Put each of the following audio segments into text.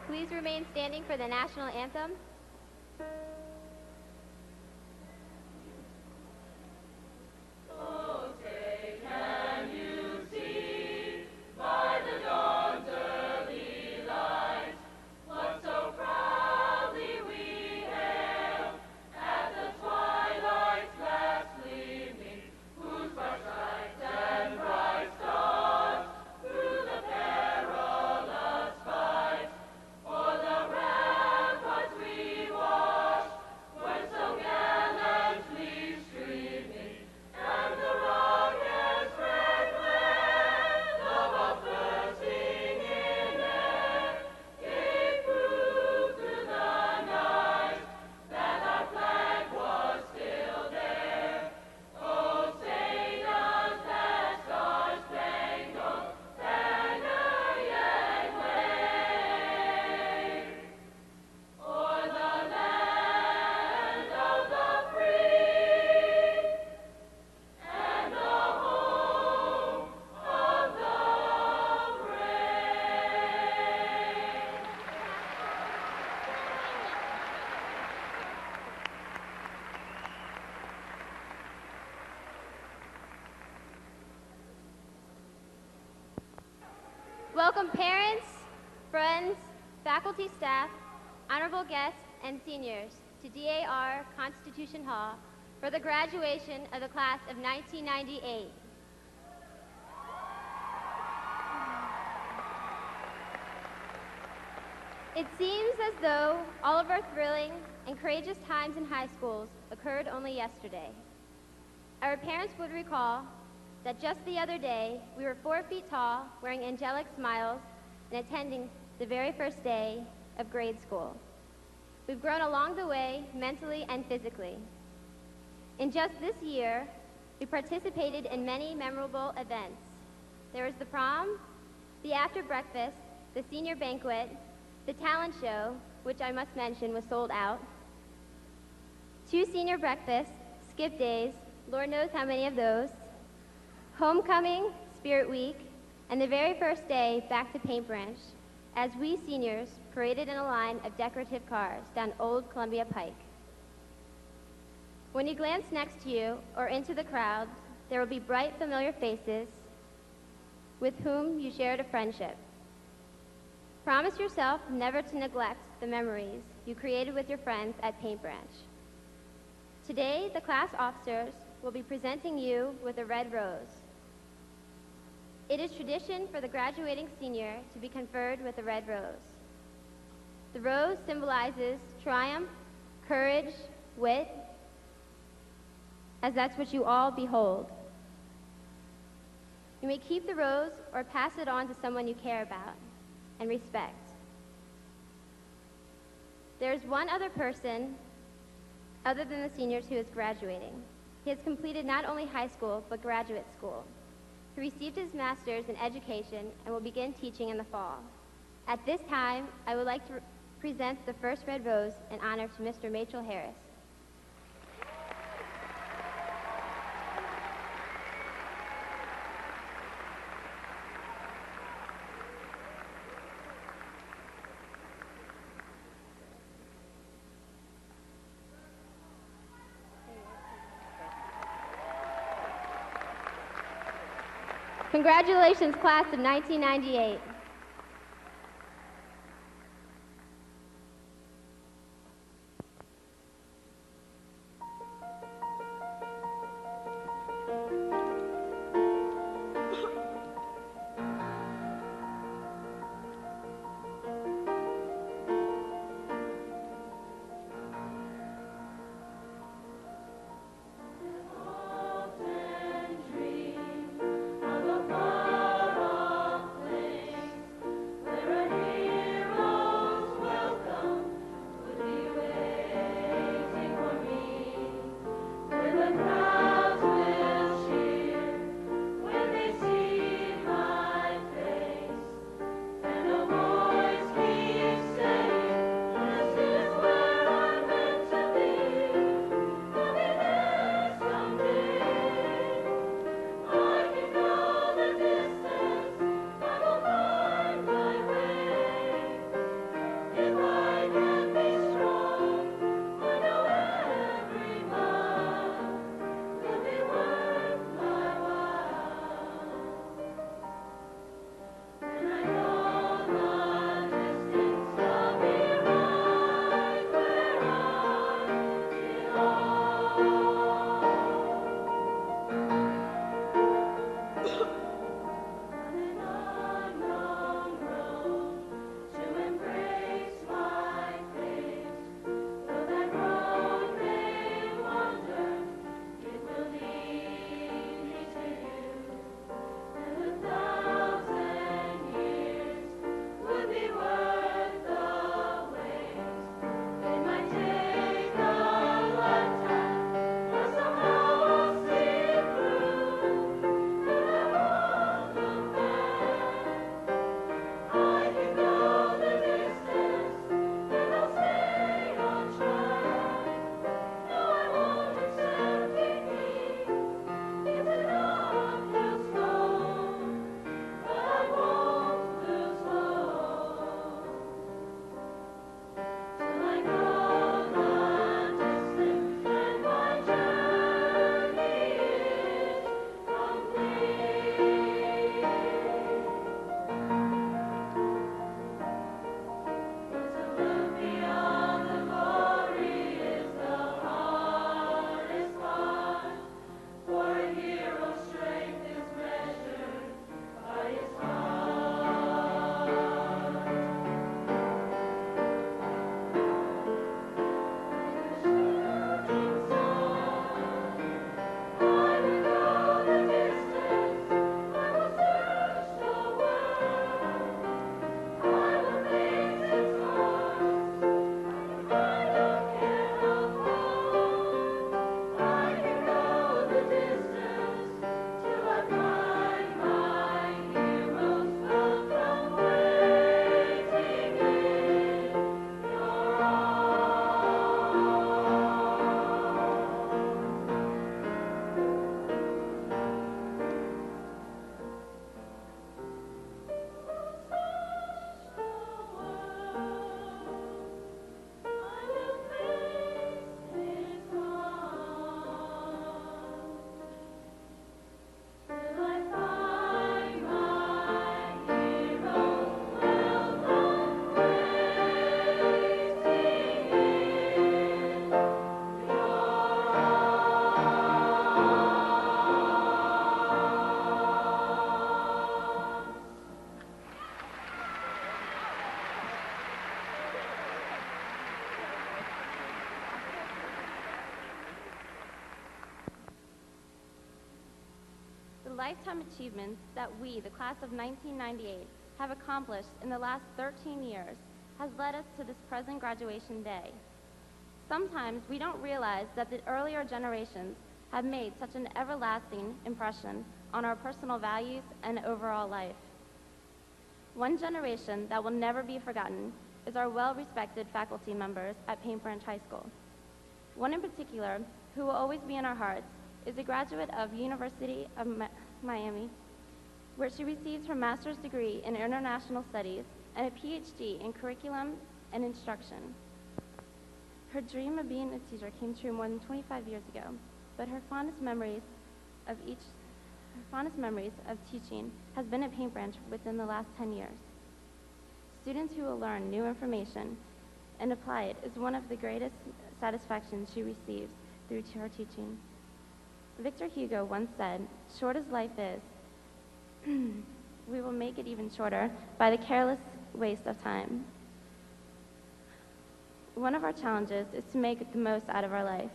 Please remain standing for the national anthem. Welcome parents, friends, faculty, staff, honorable guests, and seniors to DAR Constitution Hall for the graduation of the class of 1998. It seems as though all of our thrilling and courageous times in high schools occurred only yesterday. Our parents would recall that just the other day, we were 4 feet tall, wearing angelic smiles, and attending the very first day of grade school. We've grown along the way, mentally and physically. In just this year, we participated in many memorable events. There was the prom, the after breakfast, the senior banquet, the talent show, which I must mention was sold out, 2 senior breakfasts, skip days, Lord knows how many of those, homecoming, Spirit Week, and the very first day back to Paint Branch, as we seniors paraded in a line of decorative cars down Old Columbia Pike. When you glance next to you or into the crowd, there will be bright, familiar faces with whom you shared a friendship. Promise yourself never to neglect the memories you created with your friends at Paint Branch. Today, the class officers will be presenting you with a red rose. It is tradition for the graduating senior to be conferred with a red rose. The rose symbolizes triumph, courage, wit, as that's what you all behold. You may keep the rose or pass it on to someone you care about and respect. There's one other person other than the seniors who is graduating. He has completed not only high school, but graduate school. He received his master's in education and will begin teaching in the fall. At this time, I would like to present the first red rose in honor to Mr. Mitchell Harris. Congratulations, class of 1998. lifetime achievements that we, the class of 1998, have accomplished in the last 13 years has led us to this present graduation day. Sometimes we don't realize that the earlier generations have made such an everlasting impression on our personal values and overall life. One generation that will never be forgotten is our well-respected faculty members at Paint Branch High School. One in particular, who will always be in our hearts, is a graduate of University of Miami, where she received her master's degree in international studies and a PhD in curriculum and instruction. Her dream of being a teacher came true more than 25 years ago, but her fondest memories of teaching has been at Paint Branch within the last 10 years. Students who will learn new information and apply it is one of the greatest satisfactions she receives through her teaching. Victor Hugo once said, "Short as life is, we will make it even shorter by the careless waste of time." One of our challenges is to make the most out of our life.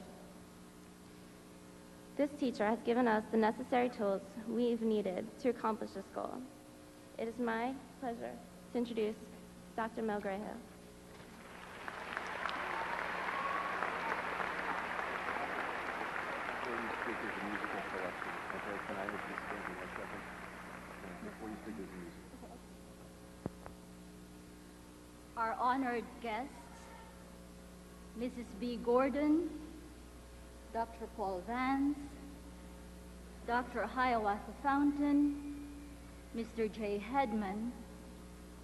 This teacher has given us the necessary tools we've needed to accomplish this goal. It is my pleasure to introduce Dr. Mel Grayhill. Before you speak, there's a musical selection. Okay, can I have this for 1 second? Before you speak, there's a musical. Our honored guests, Mrs. B. Gordon, Dr. Paul Vance, Dr. Hiawatha Fountain, Mr. J. Hedman,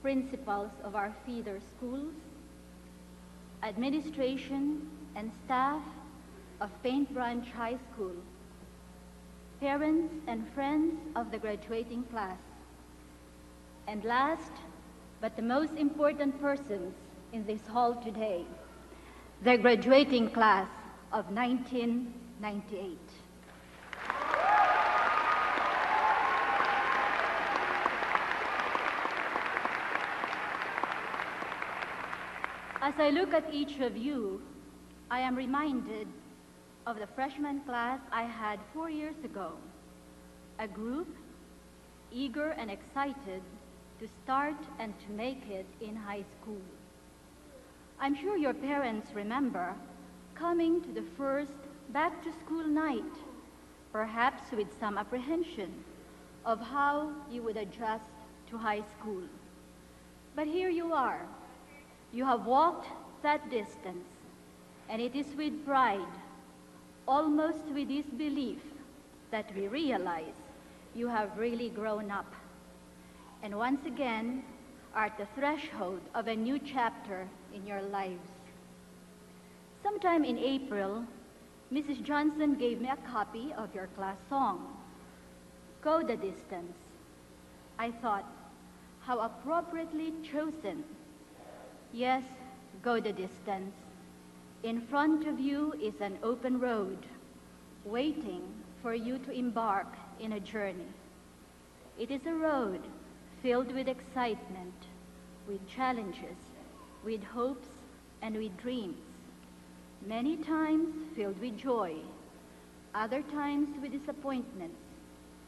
principals of our feeder schools, administration and staff of Paint Branch High School, parents and friends of the graduating class, and last but the most important persons in this hall today, the graduating class of 1998. As I look at each of you, I am reminded of the freshman class I had 4 years ago, a group eager and excited to start and to make it in high school. I'm sure your parents remember coming to the first back-to-school night, perhaps with some apprehension of how you would adjust to high school. But here you are. You have walked that distance, and it is with pride, almost with disbelief, that we realize you have really grown up, and once again are at the threshold of a new chapter in your lives. Sometime in April, Mrs. Johnson gave me a copy of your class song, "Go the Distance." I thought, how appropriately chosen. Yes, go the distance. In front of you is an open road, waiting for you to embark in a journey. It is a road filled with excitement, with challenges, with hopes, and with dreams. Many times filled with joy, other times with disappointments,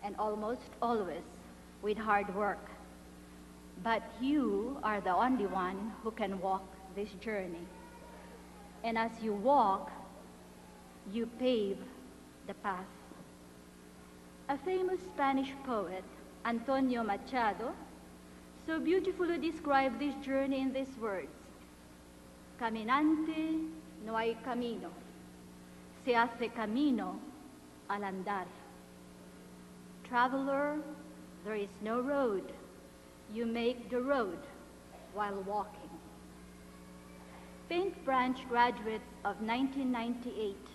and almost always with hard work. But you are the only one who can walk this journey. And as you walk, you pave the path. A famous Spanish poet, Antonio Machado, so beautifully described this journey in these words: "Caminante no hay camino, se hace camino al andar." Traveler, there is no road. You make the road while walking. Paint Branch graduates of 1998,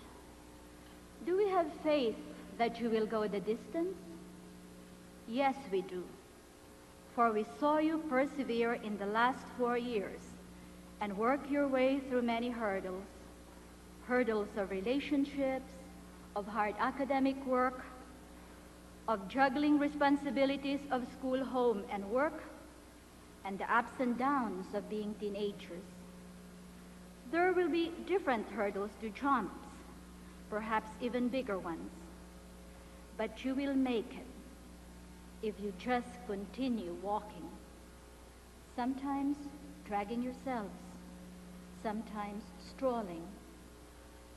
do we have faith that you will go the distance? Yes, we do. For we saw you persevere in the last 4 years and work your way through many hurdles. Hurdles of relationships, of hard academic work, of juggling responsibilities of school, home, and work, and the ups and downs of being teenagers. There will be different hurdles to jump, perhaps even bigger ones. But you will make it. if you just continue walking, sometimes dragging yourselves, sometimes strolling.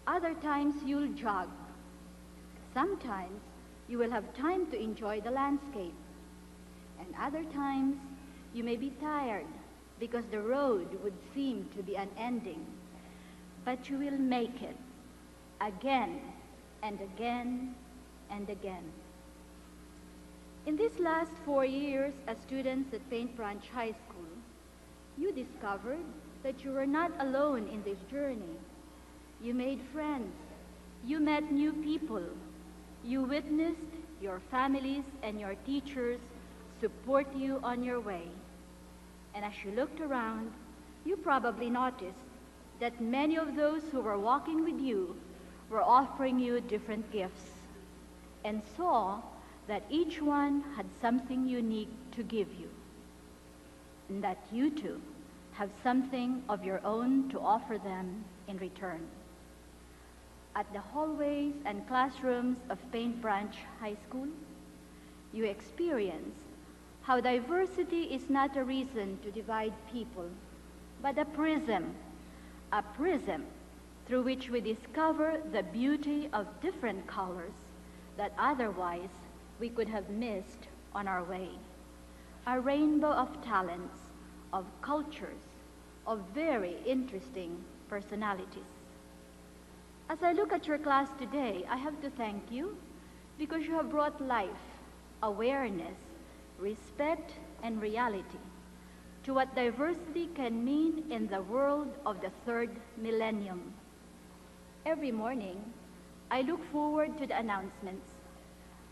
Other times you'll jog. Sometimes you will have time to enjoy the landscape. And other times you may be tired because the road would seem to be unending. But you will make it again and again and again. In these last 4 years as students at Paint Branch High School, you discovered that you were not alone in this journey. You made friends. You met new people. You witnessed your families and your teachers support you on your way. And as you looked around, you probably noticed that many of those who were walking with you were offering you different gifts, and saw that each one had something unique to give you, and that you too have something of your own to offer them in return. At the hallways and classrooms of Paint Branch High School, you experience how diversity is not a reason to divide people, but a prism through which we discover the beauty of different colors that otherwise we could have missed on our way. A rainbow of talents, of cultures, of very interesting personalities. As I look at your class today, I have to thank you because you have brought life, awareness, respect, and reality to what diversity can mean in the world of the third millennium. Every morning, I look forward to the announcements,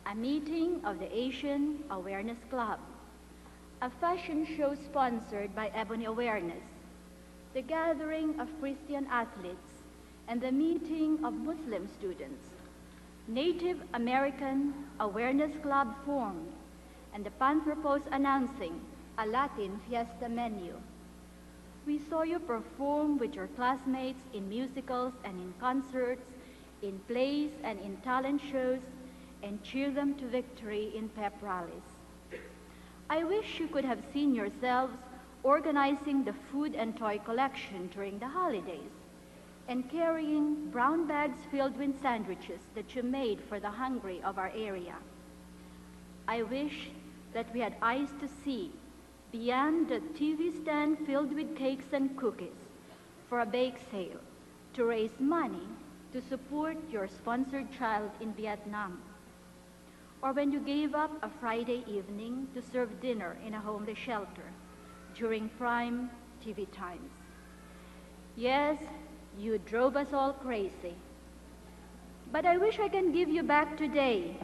a meeting of the Asian Awareness Club, a fashion show sponsored by Ebony Awareness, the gathering of Christian athletes, and the meeting of Muslim students, Native American Awareness Club formed, and the Panther Post announcing a Latin fiesta menu. We saw you perform with your classmates in musicals and in concerts, in plays and in talent shows, and cheer them to victory in pep rallies. I wish you could have seen yourselves organizing the food and toy collection during the holidays, and carrying brown bags filled with sandwiches that you made for the hungry of our area. I wish that we had eyes to see beyond the TV stand filled with cakes and cookies for a bake sale to raise money to support your sponsored child in Vietnam. Or when you gave up a Friday evening to serve dinner in a homeless shelter during prime TV times. Yes, you drove us all crazy. But I wish I can give you back today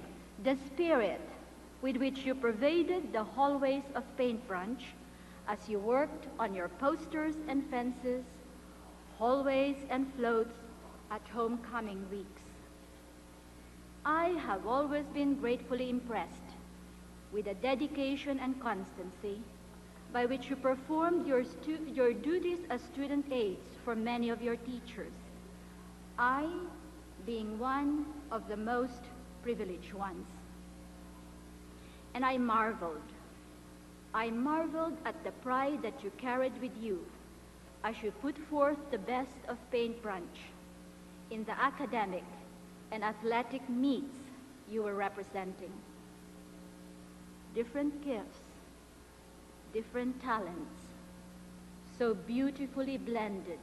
the spirit with which you pervaded the hallways of Paint Branch as you worked on your posters and fences, hallways and floats at homecoming weeks. I have always been gratefully impressed with the dedication and constancy by which you performed your duties as student aides for many of your teachers, I being one of the most privileged ones. And I marveled at the pride that you carried with you as you put forth the best of Paint Branch in the academic and athletic meets you were representing. Different gifts, different talents, so beautifully blended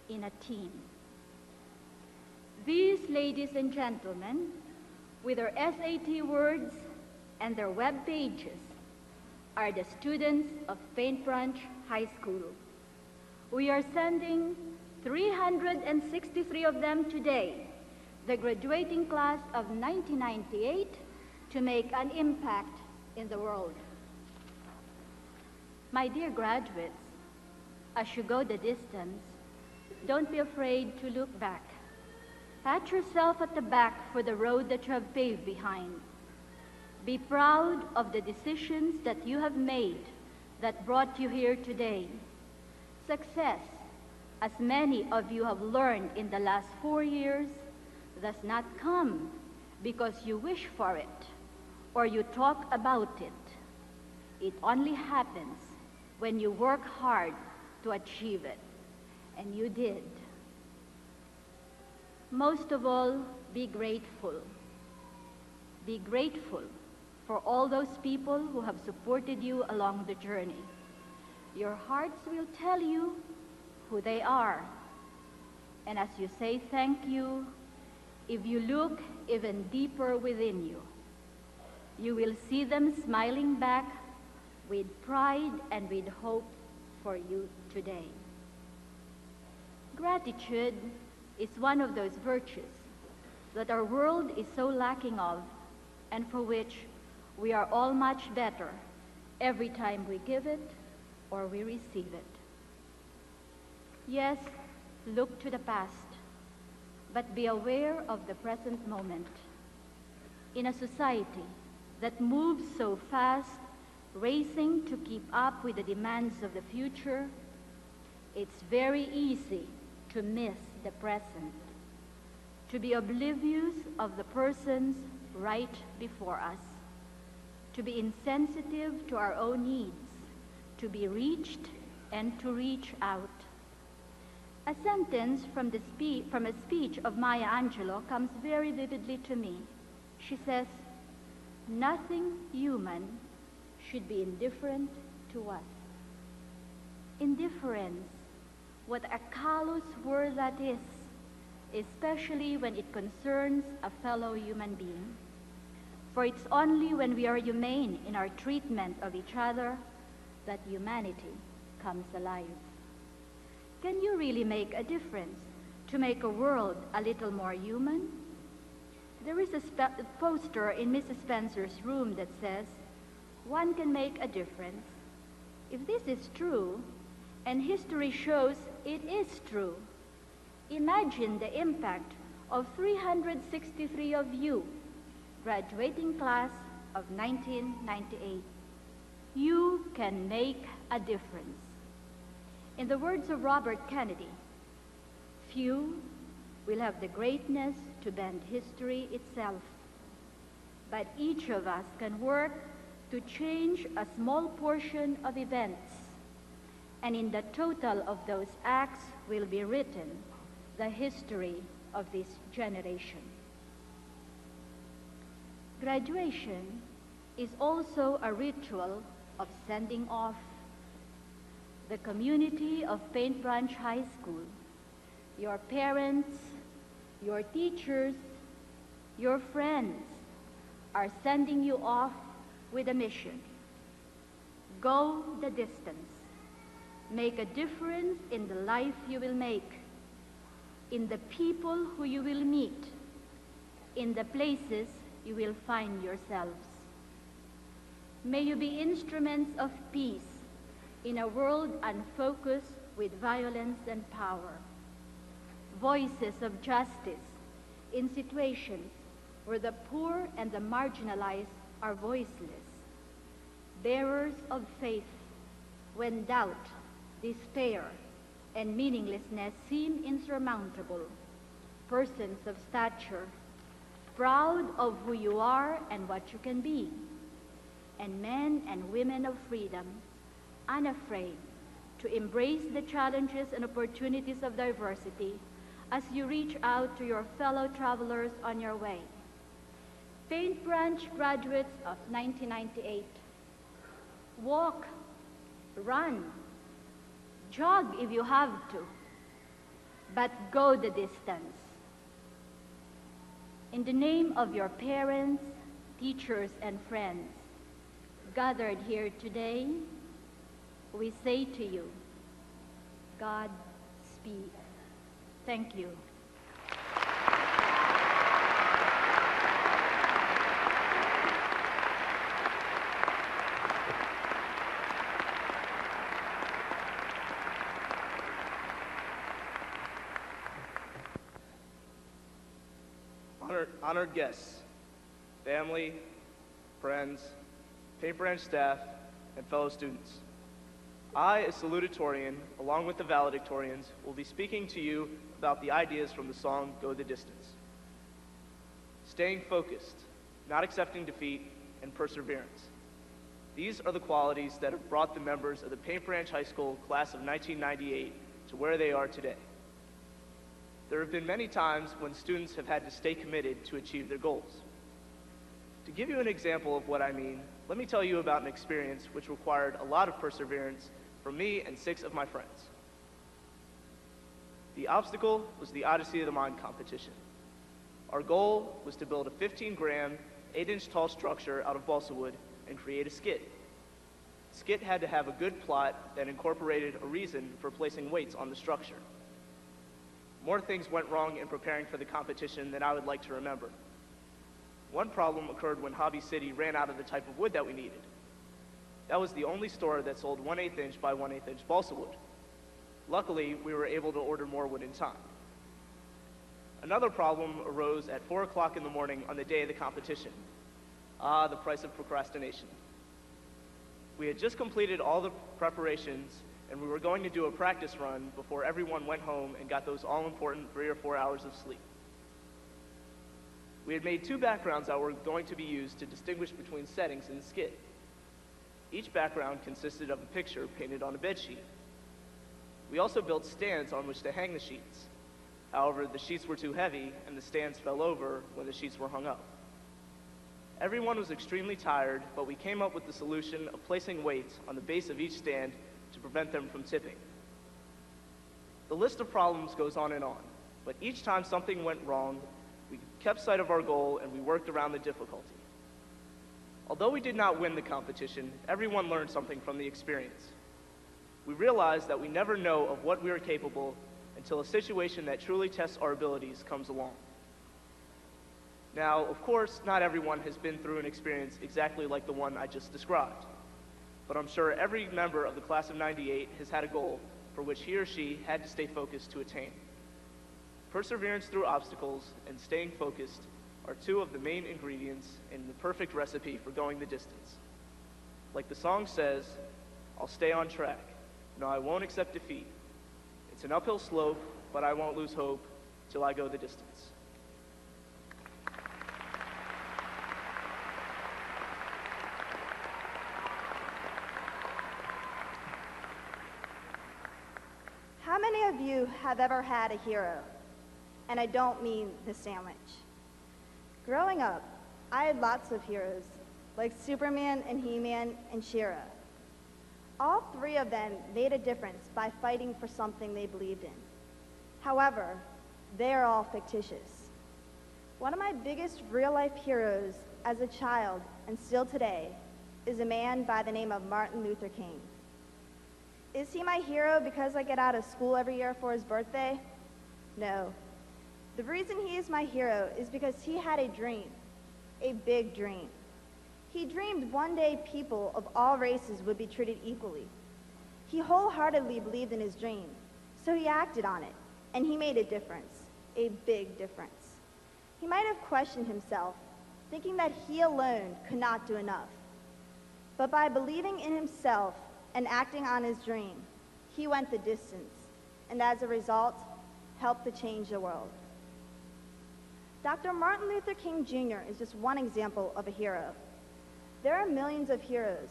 in a team. These ladies and gentlemen, with their SAT words and their web pages, are the students of Paint Branch High School. We are sending 363 of them today, the graduating class of 1998, to make an impact in the world. My dear graduates, as you go the distance, don't be afraid to look back. Pat yourself at the back for the road that you have paved behind. Be proud of the decisions that you have made that brought you here today. Success, as many of you have learned in the last 4 years, does not come because you wish for it or you talk about it. It only happens when you work hard to achieve it, and you did. Most of all, be grateful. Be grateful for all those people who have supported you along the journey. Your hearts will tell you who they are. And as you say thank you, if you look even deeper within you, you will see them smiling back with pride and with hope for you today. Gratitude is one of those virtues that our world is so lacking of, and for which we are all much better every time we give it or we receive it. Yes, look to the past, but be aware of the present moment. In a society that moves so fast, racing to keep up with the demands of the future, it's very easy to miss the present, to be oblivious of the persons right before us, to be insensitive to our own needs, to be reached and to reach out. A sentence from a speech of Maya Angelou comes very vividly to me. She says, "Nothing human should be indifferent to us." Indifference, what a callous word that is, especially when it concerns a fellow human being. For it's only when we are humane in our treatment of each other that humanity comes alive. Can you really make a difference to make a world a little more human? There is a poster in Mrs. Spencer's room that says, "One can make a difference." If this is true, and history shows it is true, imagine the impact of 363 of you, graduating class of 1998. You can make a difference. In the words of Robert Kennedy, few will have the greatness to bend history itself, but each of us can work to change a small portion of events, and in the total of those acts will be written the history of this generation. Graduation is also a ritual of sending off. The community of Paint Branch High School, your parents, your teachers, your friends are sending you off with a mission. Go the distance. Make a difference in the life you will make, in the people who you will meet, in the places you will find yourselves. May you be instruments of peace in a world unfocused with violence and power. Voices of justice in situations where the poor and the marginalized are voiceless. Bearers of faith when doubt, despair, and meaninglessness seem insurmountable. Persons of stature, proud of who you are and what you can be. And men and women of freedom, unafraid to embrace the challenges and opportunities of diversity as you reach out to your fellow travelers on your way. Paint Branch graduates of 1998, walk, run, jog if you have to, but go the distance. In the name of your parents, teachers, and friends gathered here today, we say to you, God speed. Thank you. Honored guests, family, friends, Paint Branch staff, and fellow students. I, as salutatorian, along with the valedictorians, will be speaking to you about the ideas from the song Go the Distance. Staying focused, not accepting defeat, and perseverance. These are the qualities that have brought the members of the Paint Branch High School Class of 1998 to where they are today. There have been many times when students have had to stay committed to achieve their goals. To give you an example of what I mean, let me tell you about an experience which required a lot of perseverance from me and 6 of my friends. The obstacle was the Odyssey of the Mind competition. Our goal was to build a 15-gram, 8-inch tall structure out of balsa wood and create a skit. The skit had to have a good plot that incorporated a reason for placing weights on the structure. More things went wrong in preparing for the competition than I would like to remember. One problem occurred when Hobby City ran out of the type of wood that we needed. That was the only store that sold 1/8 inch by 1/8 inch balsa wood. Luckily, we were able to order more wood in time. Another problem arose at 4 o'clock in the morning on the day of the competition. Ah, the price of procrastination. We had just completed all the preparations and we were going to do a practice run before everyone went home and got those all-important 3 or 4 hours of sleep. We had made 2 backgrounds that were going to be used to distinguish between settings in the skit. Each background consisted of a picture painted on a bed sheet. We also built stands on which to hang the sheets. However, the sheets were too heavy and the stands fell over when the sheets were hung up. Everyone was extremely tired, but we came up with the solution of placing weights on the base of each stand to prevent them from tipping. The list of problems goes on and on, but each time something went wrong, we kept sight of our goal and we worked around the difficulty. Although we did not win the competition, everyone learned something from the experience. We realized that we never know of what we are capable until a situation that truly tests our abilities comes along. Now, of course, not everyone has been through an experience exactly like the one I just described, but I'm sure every member of the class of '98 has had a goal for which he or she had to stay focused to attain. Perseverance through obstacles and staying focused are 2 of the main ingredients in the perfect recipe for going the distance. Like the song says, I'll stay on track. No, I won't accept defeat. It's an uphill slope, but I won't lose hope till I go the distance. How many of you have ever had a hero? And I don't mean the sandwich. Growing up, I had lots of heroes, like Superman and He-Man and She-Ra. All 3 of them made a difference by fighting for something they believed in. However, they are all fictitious. One of my biggest real-life heroes as a child, and still today, is a man by the name of Martin Luther King. Is he my hero because I get out of school every year for his birthday? No. The reason he is my hero is because he had a dream, a big dream. He dreamed one day people of all races would be treated equally. He wholeheartedly believed in his dream, so he acted on it, and he made a difference, a big difference. He might have questioned himself, thinking that he alone could not do enough. But by believing in himself and acting on his dream, he went the distance, and as a result, helped to change the world. Dr. Martin Luther King Jr. is just one example of a hero. There are millions of heroes,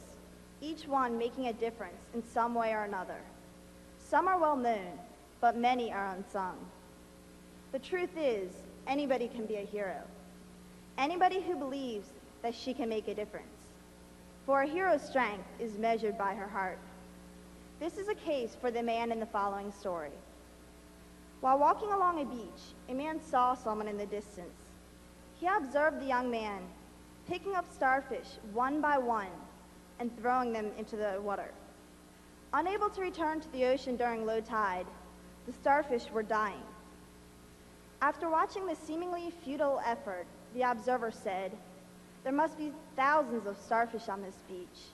each one making a difference in some way or another. Some are well known, but many are unsung. The truth is, anybody can be a hero. Anybody who believes that she can make a difference. For a hero's strength is measured by her heart. This is a case for the man in the following story. While walking along a beach, a man saw someone in the distance. He observed the young man picking up starfish one by one and throwing them into the water. Unable to return to the ocean during low tide, the starfish were dying. After watching the seemingly futile effort, the observer said, "There must be thousands of starfish on this beach.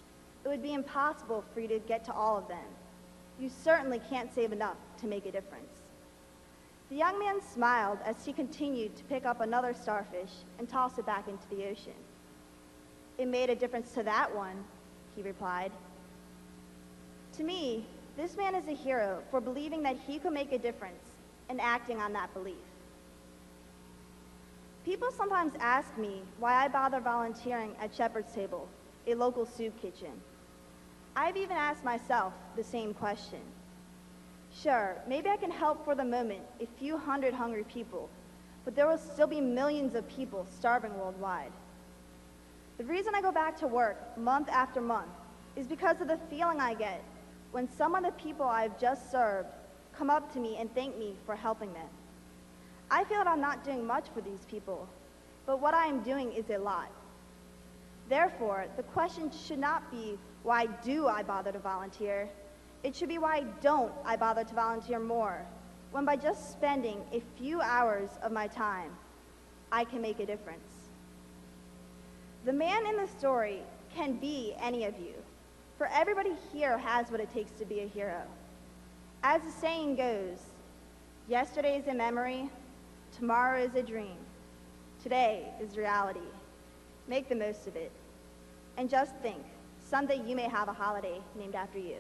It would be impossible for you to get to all of them. You certainly can't save enough to make a difference." The young man smiled as he continued to pick up another starfish and toss it back into the ocean. "It made a difference to that one," he replied. To me, this man is a hero for believing that he could make a difference and acting on that belief. People sometimes ask me why I bother volunteering at Shepherd's Table, a local soup kitchen. I've even asked myself the same question. Sure, maybe I can help for the moment a few hundred hungry people, but there will still be millions of people starving worldwide. The reason I go back to work month after month is because of the feeling I get when some of the people I've just served come up to me and thank me for helping them. I feel that I'm not doing much for these people, but what I am doing is a lot. Therefore, the question should not be, why do I bother to volunteer? It should be, why don't I bother to volunteer more, when by just spending a few hours of my time, I can make a difference. The man in the story can be any of you, for everybody here has what it takes to be a hero. As the saying goes, yesterday is a memory, tomorrow is a dream, today is reality. Make the most of it. And just think, someday you may have a holiday named after you.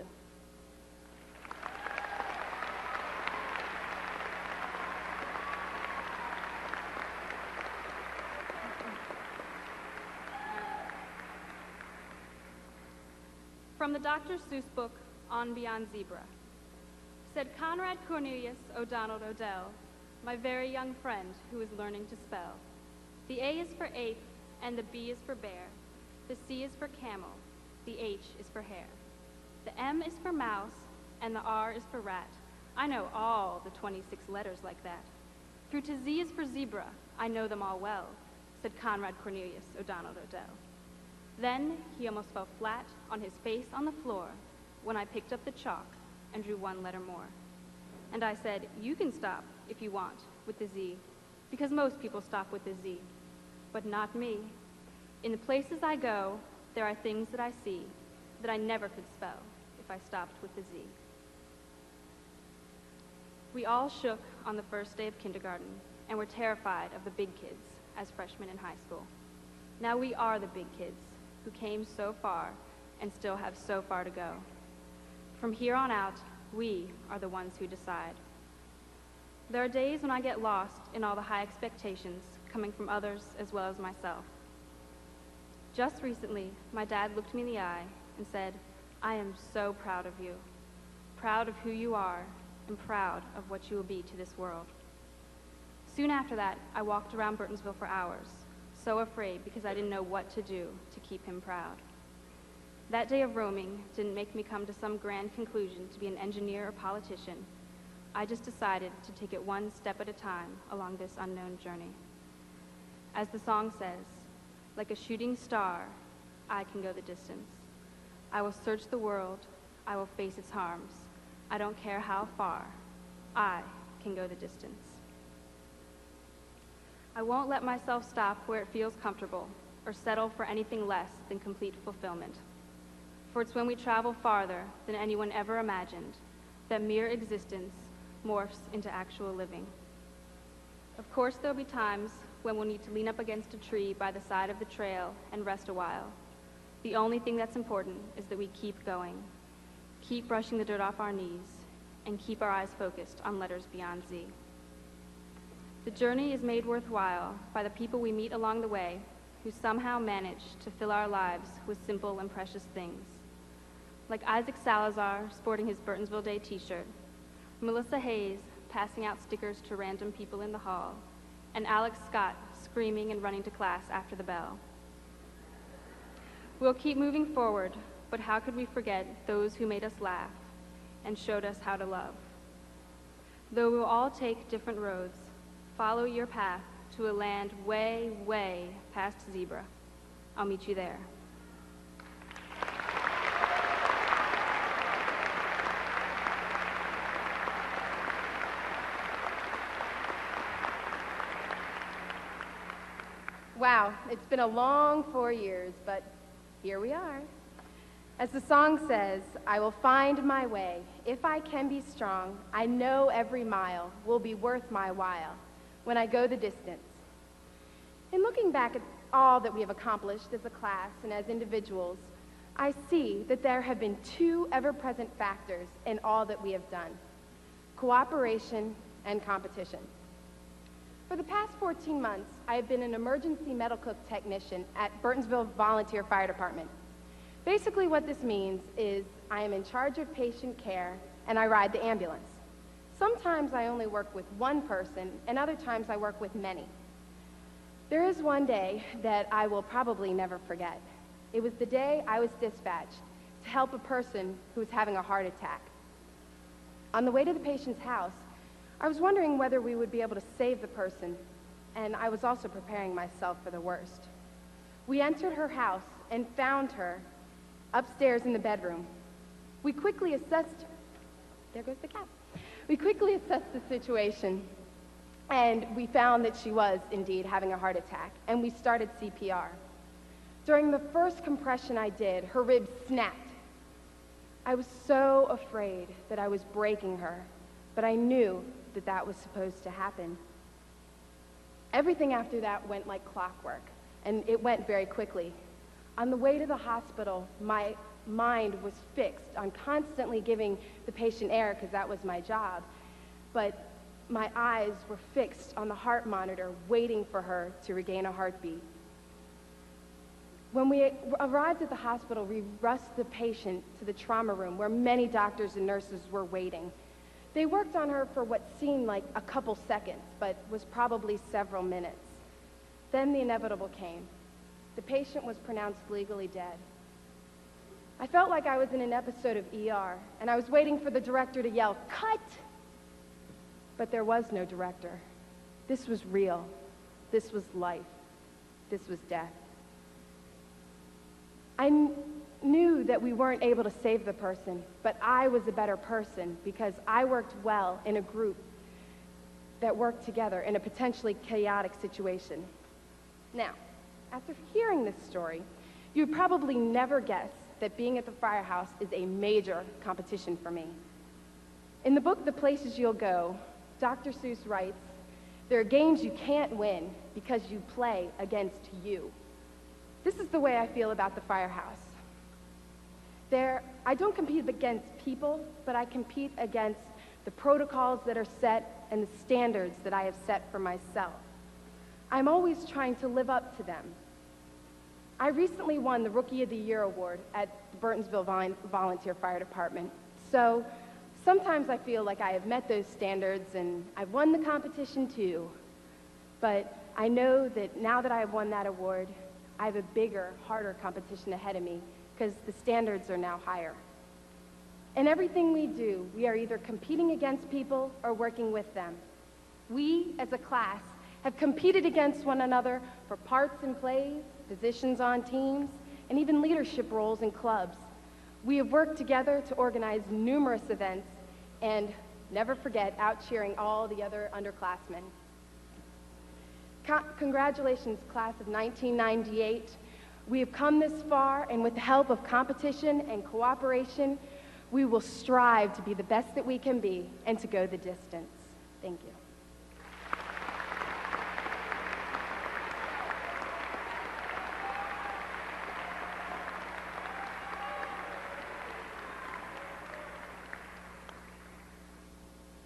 From the Dr. Seuss book, On Beyond Zebra. Said Conrad Cornelius O'Donnell Odell, my very young friend who is learning to spell. The A is for ape, and the B is for bear. The C is for camel, the H is for hare. The M is for mouse, and the R is for rat. I know all the 26 letters like that. Through to Z is for zebra, I know them all well, said Conrad Cornelius O'Donnell Odell. Then he almost fell flat on his face on the floor when I picked up the chalk and drew one letter more. And I said, you can stop, if you want, with the Z, because most people stop with the Z, but not me. In the places I go, there are things that I see that I never could spell if I stopped with the Z. We all shook on the first day of kindergarten and were terrified of the big kids as freshmen in high school. Now we are the big kids who came so far and still have so far to go. From here on out, we are the ones who decide. There are days when I get lost in all the high expectations coming from others as well as myself. Just recently, my dad looked me in the eye and said, I am so proud of you, proud of who you are, and proud of what you will be to this world. Soon after that, I walked around Burtonsville for hours, so afraid because I didn't know what to do to keep him proud. That day of roaming didn't make me come to some grand conclusion to be an engineer or politician. I just decided to take it one step at a time along this unknown journey. As the song says, like a shooting star, I can go the distance. I will search the world, I will face its harms. I don't care how far, I can go the distance. I won't let myself stop where it feels comfortable or settle for anything less than complete fulfillment. For it's when we travel farther than anyone ever imagined that mere existence morphs into actual living. Of course, there'll be times when we'll need to lean up against a tree by the side of the trail and rest a while. The only thing that's important is that we keep going, keep brushing the dirt off our knees, and keep our eyes focused on letters beyond Z. The journey is made worthwhile by the people we meet along the way who somehow manage to fill our lives with simple and precious things. Like Isaac Salazar sporting his Burtonsville Day t-shirt, Melissa Hayes passing out stickers to random people in the hall, and Alex Scott screaming and running to class after the bell. We'll keep moving forward, but how could we forget those who made us laugh and showed us how to love? Though we'll all take different roads, follow your path to a land way, way past zebra. I'll meet you there. Wow, it's been a long 4 years, but here we are. As the song says, I will find my way. If I can be strong, I know every mile will be worth my while when I go the distance. In looking back at all that we have accomplished as a class and as individuals, I see that there have been two ever-present factors in all that we have done: cooperation and competition. For the past 14 months, I have been an emergency medical technician at Burtonsville Volunteer Fire Department. Basically what this means is I am in charge of patient care and I ride the ambulance. Sometimes I only work with one person and other times I work with many. There is one day that I will probably never forget. It was the day I was dispatched to help a person who was having a heart attack. On the way to the patient's house, I was wondering whether we would be able to save the person, and I was also preparing myself for the worst. We entered her house and found her upstairs in the bedroom. We quickly assessed, there goes the cat. We quickly assessed the situation, and we found that she was indeed having a heart attack, and we started CPR. During the first compression I did, her ribs snapped. I was so afraid that I was breaking her, but I knew that that was supposed to happen. Everything after that went like clockwork, and it went very quickly. On the way to the hospital, my mind was fixed on constantly giving the patient air because that was my job, but my eyes were fixed on the heart monitor, waiting for her to regain a heartbeat. When we arrived at the hospital, we rushed the patient to the trauma room where many doctors and nurses were waiting. They worked on her for what seemed like a couple seconds, but was probably several minutes. Then the inevitable came. The patient was pronounced legally dead. I felt like I was in an episode of ER, and I was waiting for the director to yell, "Cut!" But there was no director. This was real. This was life. This was death. I knew that we weren't able to save the person, but I was a better person because I worked well in a group that worked together in a potentially chaotic situation. Now, after hearing this story, you would probably never guess that being at the firehouse is a major competition for me. In the book, The Places You'll Go, Dr. Seuss writes, "There are games you can't win because you play against you." This is the way I feel about the firehouse. I don't compete against people, but I compete against the protocols that are set and the standards that I have set for myself. I'm always trying to live up to them. I recently won the Rookie of the Year award at the Burtonsville Volunteer Fire Department. So sometimes I feel like I have met those standards and I've won the competition too. But I know that now that I have won that award, I have a bigger, harder competition ahead of me because the standards are now higher. In everything we do, we are either competing against people or working with them. We, as a class, have competed against one another for parts in plays, positions on teams, and even leadership roles in clubs. We have worked together to organize numerous events and, never forget, out-cheering all the other underclassmen. Congratulations, class of 1998. We have come this far, and with the help of competition and cooperation, we will strive to be the best that we can be and to go the distance. Thank you.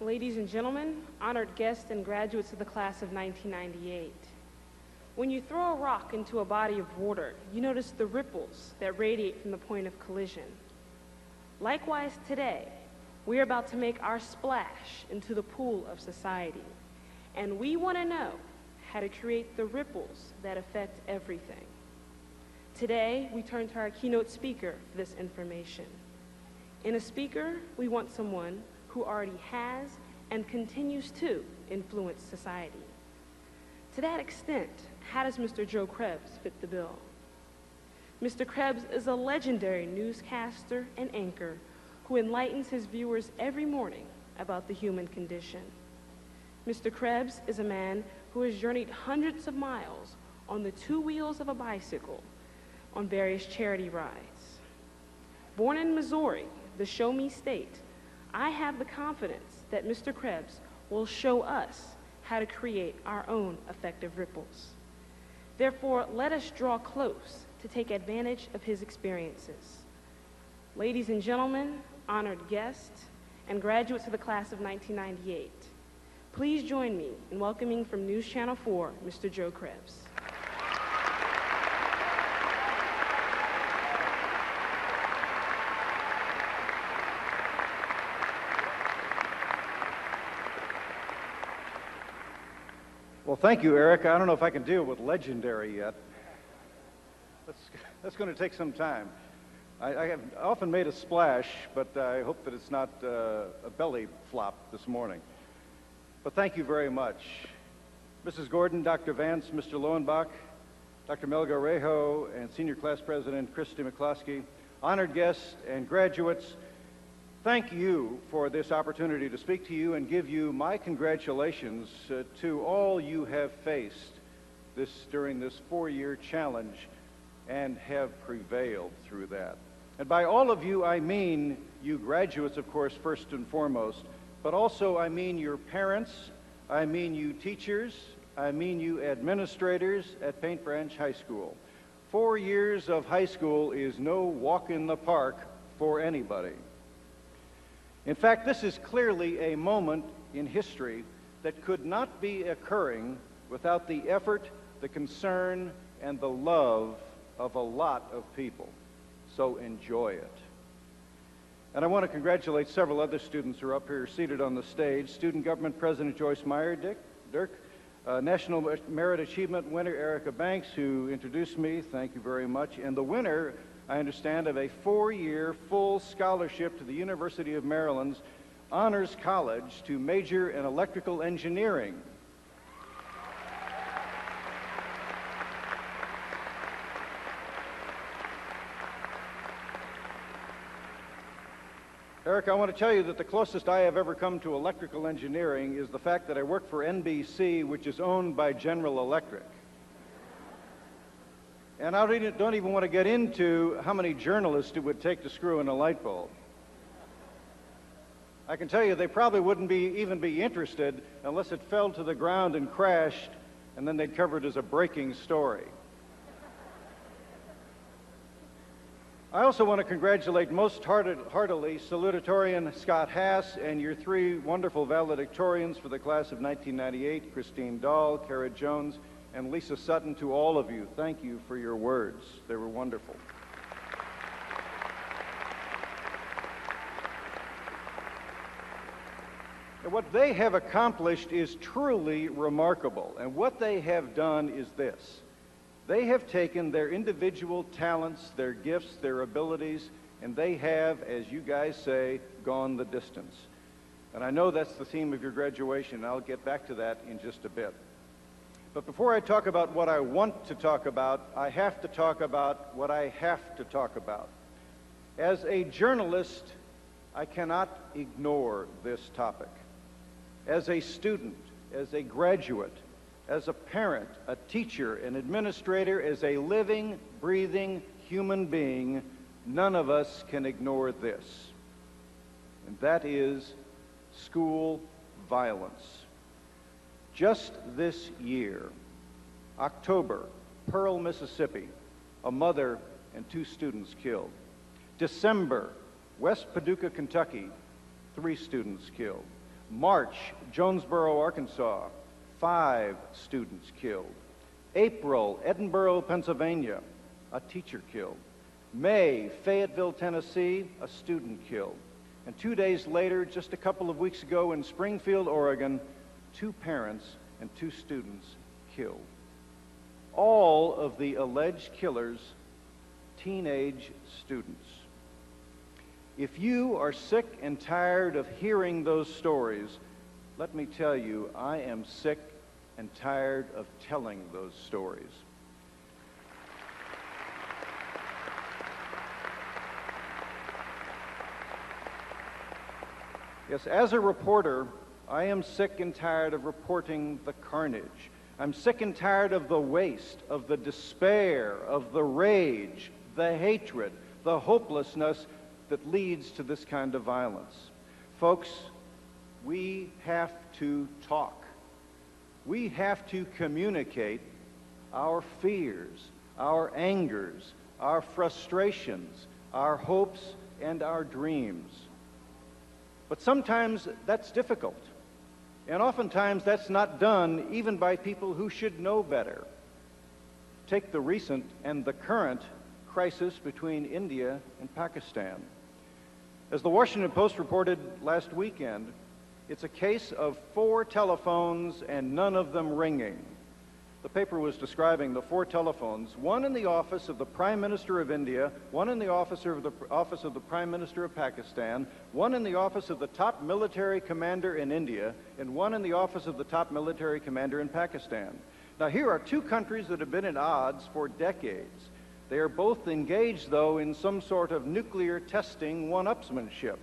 Ladies and gentlemen, honored guests and graduates of the class of 1998. When you throw a rock into a body of water, you notice the ripples that radiate from the point of collision. Likewise today, we are about to make our splash into the pool of society, and we want to know how to create the ripples that affect everything. Today, we turn to our keynote speaker for this information. In a speaker, we want someone who already has and continues to influence society. To that extent, how does Mr. Joe Krebs fit the bill? Mr. Krebs is a legendary newscaster and anchor who enlightens his viewers every morning about the human condition. Mr. Krebs is a man who has journeyed hundreds of miles on the two wheels of a bicycle on various charity rides. Born in Missouri, the show me state, I have the confidence that Mr. Krebs will show us how to create our own effective ripples. Therefore, let us draw close to take advantage of his experiences. Ladies and gentlemen, honored guests, and graduates of the class of 1998, Please join me in welcoming from News Channel 4, Mr. Joe Krebs. Well, thank you, Eric. I don't know if I can deal with legendary yet. That's going to take some time. I have often made a splash, but I hope that it's not a belly flop this morning. But thank you very much. Mrs. Gordon, Dr. Vance, Mr. Lowenbach, Dr. Melgo Rejo, and Senior Class President Christy McCloskey, honored guests and graduates, thank you for this opportunity to speak to you and give you my congratulations to all you have faced during this four-year challenge and have prevailed through that. And by all of you, I mean you graduates, of course, first and foremost, but also I mean your parents, I mean you teachers, I mean you administrators at Paint Branch High School. 4 years of high school is no walk in the park for anybody. In fact, this is clearly a moment in history that could not be occurring without the effort, the concern, and the love of a lot of people. So enjoy it. And I want to congratulate several other students who are up here seated on the stage. Student Government President Joyce Meyer, Dirk, National Merit Achievement winner Erica Banks, who introduced me, thank you very much, and the winner, I understand, of a 4-year full scholarship to the University of Maryland's Honors College to major in electrical engineering. Eric, I want to tell you that the closest I have ever come to electrical engineering is the fact that I work for NBC, which is owned by General Electric. And I don't even want to get into how many journalists it would take to screw in a light bulb. I can tell you they probably wouldn't even be interested unless it fell to the ground and crashed, and then they'd cover it as a breaking story. I also want to congratulate most heartily salutatorian Scott Hass and your 3 wonderful valedictorians for the class of 1998, Christine Dahl, Kara Jones, and Lisa Sutton. To all of you, thank you for your words. They were wonderful. And what they have accomplished is truly remarkable, and what they have done is this. They have taken their individual talents, their gifts, their abilities, and they have, as you guys say, gone the distance. And I know that's the theme of your graduation, and I'll get back to that in just a bit. But before I talk about what I want to talk about, I have to talk about what I have to talk about. As a journalist, I cannot ignore this topic. As a student, as a graduate, as a parent, a teacher, an administrator, as a living, breathing human being, none of us can ignore this. And that is school violence. Just this year, October, Pearl, Mississippi, a mother and 2 students killed. December, West Paducah, Kentucky, 3 students killed. March, Jonesboro, Arkansas, 5 students killed. April, Edinburgh, Pennsylvania, a teacher killed. May, Fayetteville, Tennessee, a student killed. And 2 days later, just a couple of weeks ago in Springfield, Oregon, 2 parents and 2 students killed. All of the alleged killers, teenage students. If you are sick and tired of hearing those stories, let me tell you, I am sick and tired of telling those stories. Yes, as a reporter, I am sick and tired of reporting the carnage. I'm sick and tired of the waste, of the despair, of the rage, the hatred, the hopelessness that leads to this kind of violence. Folks, we have to talk. We have to communicate our fears, our angers, our frustrations, our hopes, and our dreams. But sometimes that's difficult. And oftentimes that's not done even by people who should know better. Take the recent and the current crisis between India and Pakistan. As the Washington Post reported last weekend, it's a case of 4 telephones and none of them ringing. The paper was describing the 4 telephones, one in the office of the Prime Minister of India, one in the office of the Prime Minister of Pakistan, one in the office of the top military commander in India, and one in the office of the top military commander in Pakistan. Now, here are 2 countries that have been at odds for decades. They are both engaged, though, in some sort of nuclear testing one-upsmanship.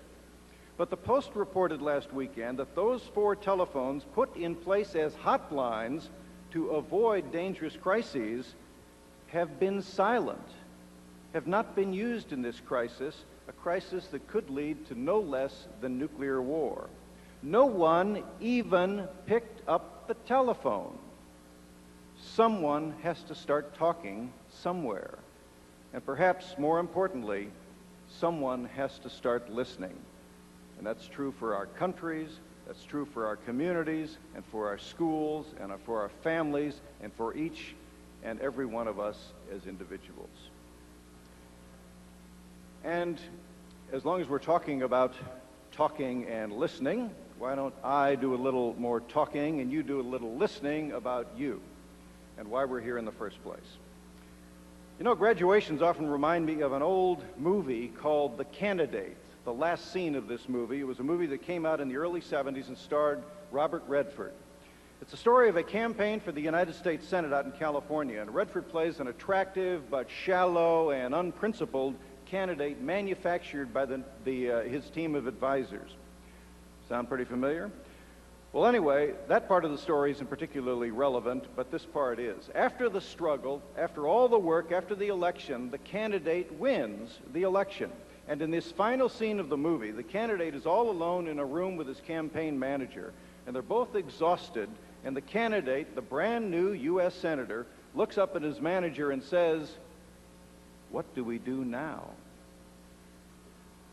But the Post reported last weekend that those 4 telephones put in place as hotlines to avoid dangerous crises have been silent, have not been used in this crisis, a crisis that could lead to no less than nuclear war. No one even picked up the telephone. Someone has to start talking somewhere. And perhaps more importantly, someone has to start listening. And that's true for our countries, that's true for our communities, and for our schools, and for our families, and for each and every one of us as individuals. And as long as we're talking about talking and listening, why don't I do a little more talking and you do a little listening about you and why we're here in the first place. You know, graduations often remind me of an old movie called The Candidate. The last scene of this movie. It was a movie that came out in the early 70s and starred Robert Redford. It's a story of a campaign for the United States Senate out in California, and Redford plays an attractive but shallow and unprincipled candidate manufactured by his team of advisors. Sound pretty familiar? Well, anyway, that part of the story isn't particularly relevant, but this part is. After the struggle, after all the work, after the election, the candidate wins the election. And in this final scene of the movie, the candidate is all alone in a room with his campaign manager, and they're both exhausted, and the candidate, the brand new U.S. Senator, looks up at his manager and says, "What do we do now?"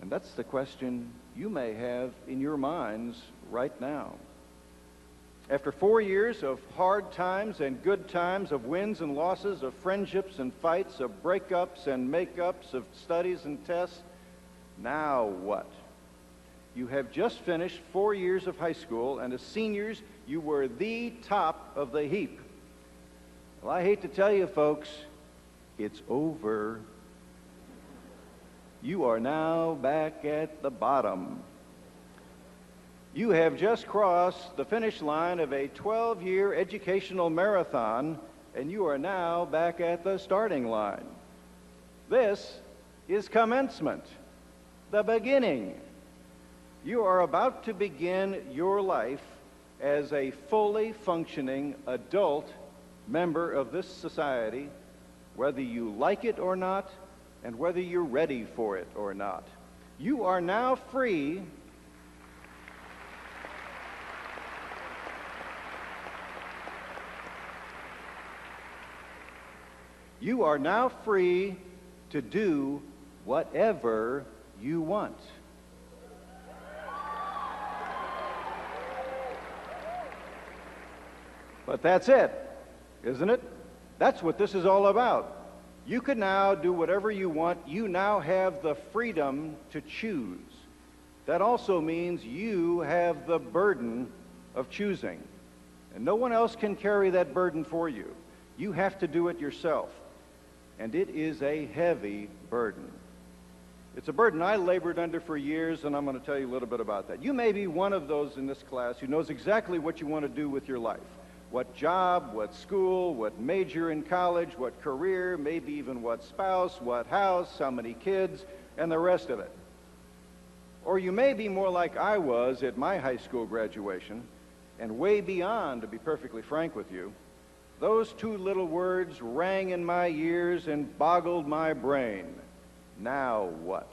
And that's the question you may have in your minds right now. After 4 years of hard times and good times, of wins and losses, of friendships and fights, of breakups and makeups, of studies and tests, now what? You have just finished 4 years of high school, and as seniors, you were the top of the heap. Well, I hate to tell you, folks, it's over. You are now back at the bottom. You have just crossed the finish line of a 12-year educational marathon, and you are now back at the starting line. This is commencement. The beginning. You are about to begin your life as a fully functioning adult member of this society, whether you like it or not, and whether you're ready for it or not. You are now free to do whatever you want. But that's it, isn't it? That's what this is all about. You can now do whatever you want. You now have the freedom to choose. That also means you have the burden of choosing. And no one else can carry that burden for you. You have to do it yourself. And it is a heavy burden. It's a burden I labored under for years, and I'm going to tell you a little bit about that. You may be one of those in this class who knows exactly what you want to do with your life. What job, what school, what major in college, what career, maybe even what spouse, what house, how many kids, and the rest of it. Or you may be more like I was at my high school graduation, and way beyond, to be perfectly frank with you. Those 2 little words rang in my ears and boggled my brain. Now what?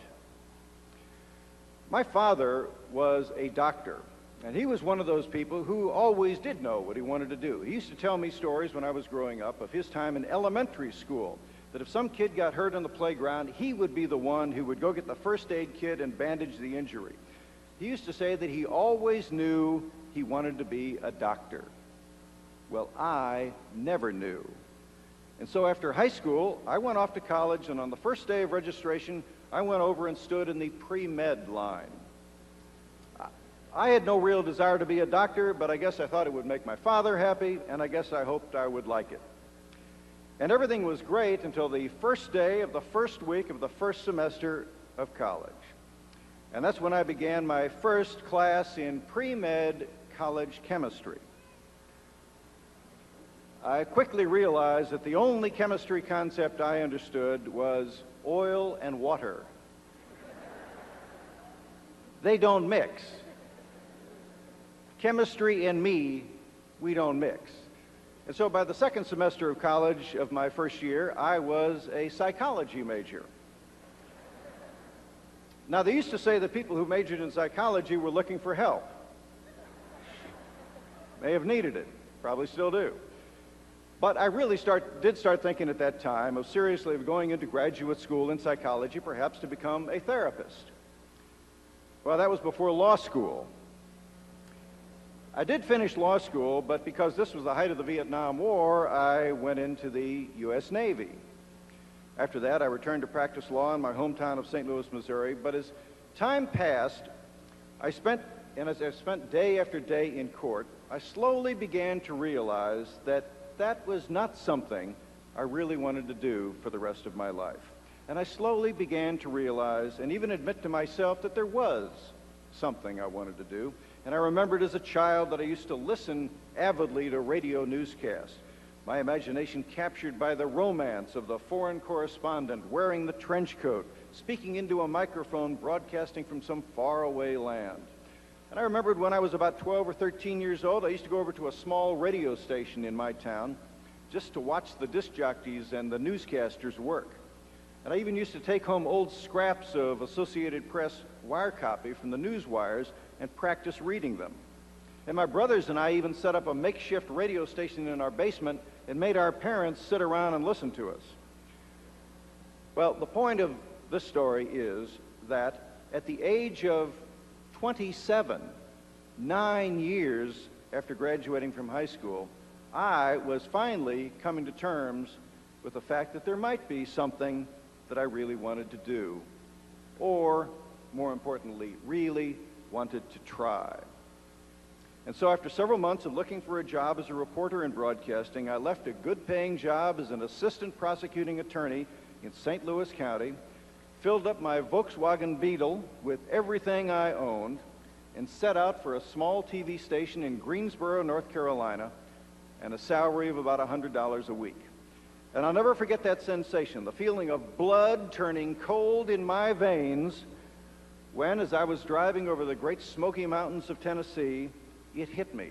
My father was a doctor, and he was one of those people who always did know what he wanted to do. He used to tell me stories when I was growing up of his time in elementary school, that if some kid got hurt on the playground, he would be the one who would go get the first aid kit and bandage the injury. He used to say that he always knew he wanted to be a doctor. Well, I never knew. And so after high school, I went off to college, and on the first day of registration, I went over and stood in the pre-med line. I had no real desire to be a doctor, but I guess I thought it would make my father happy, and I guess I hoped I would like it. And everything was great until the first day of the first week of the first semester of college. And that's when I began my first class in pre-med college chemistry. I quickly realized that the only chemistry concept I understood was oil and water. They don't mix. Chemistry and me, we don't mix. And so by the second semester of college of my first year, I was a psychology major. Now, they used to say that people who majored in psychology were looking for help. May have needed it, probably still do. But I really did start thinking at that time of seriously going into graduate school in psychology, perhaps to become a therapist. Well, that was before law school. I did finish law school, but because this was the height of the Vietnam War, I went into the U.S. Navy. After that, I returned to practice law in my hometown of St. Louis, Missouri. But as time passed, as I spent day after day in court, I slowly began to realize that that was not something I really wanted to do for the rest of my life. And I slowly began to realize and even admit to myself that there was something I wanted to do. And I remembered as a child that I used to listen avidly to radio newscasts, my imagination captured by the romance of the foreign correspondent wearing the trench coat, speaking into a microphone, broadcasting from some faraway land. And I remembered when I was about 12 or 13 years old, I used to go over to a small radio station in my town just to watch the disc jockeys and the newscasters work. And I even used to take home old scraps of Associated Press wire copy from the news wires and practice reading them. And my brothers and I even set up a makeshift radio station in our basement and made our parents sit around and listen to us. Well, the point of this story is that at the age of 27, 9 years after graduating from high school, I was finally coming to terms with the fact that there might be something that I really wanted to do, or more importantly, really wanted to try. And so after several months of looking for a job as a reporter in broadcasting, I left a good-paying job as an assistant prosecuting attorney in St. Louis County, filled up my Volkswagen Beetle with everything I owned, and set out for a small TV station in Greensboro, North Carolina, and a salary of about $100 a week. And I'll never forget that sensation, the feeling of blood turning cold in my veins when, as I was driving over the great Smoky Mountains of Tennessee, it hit me.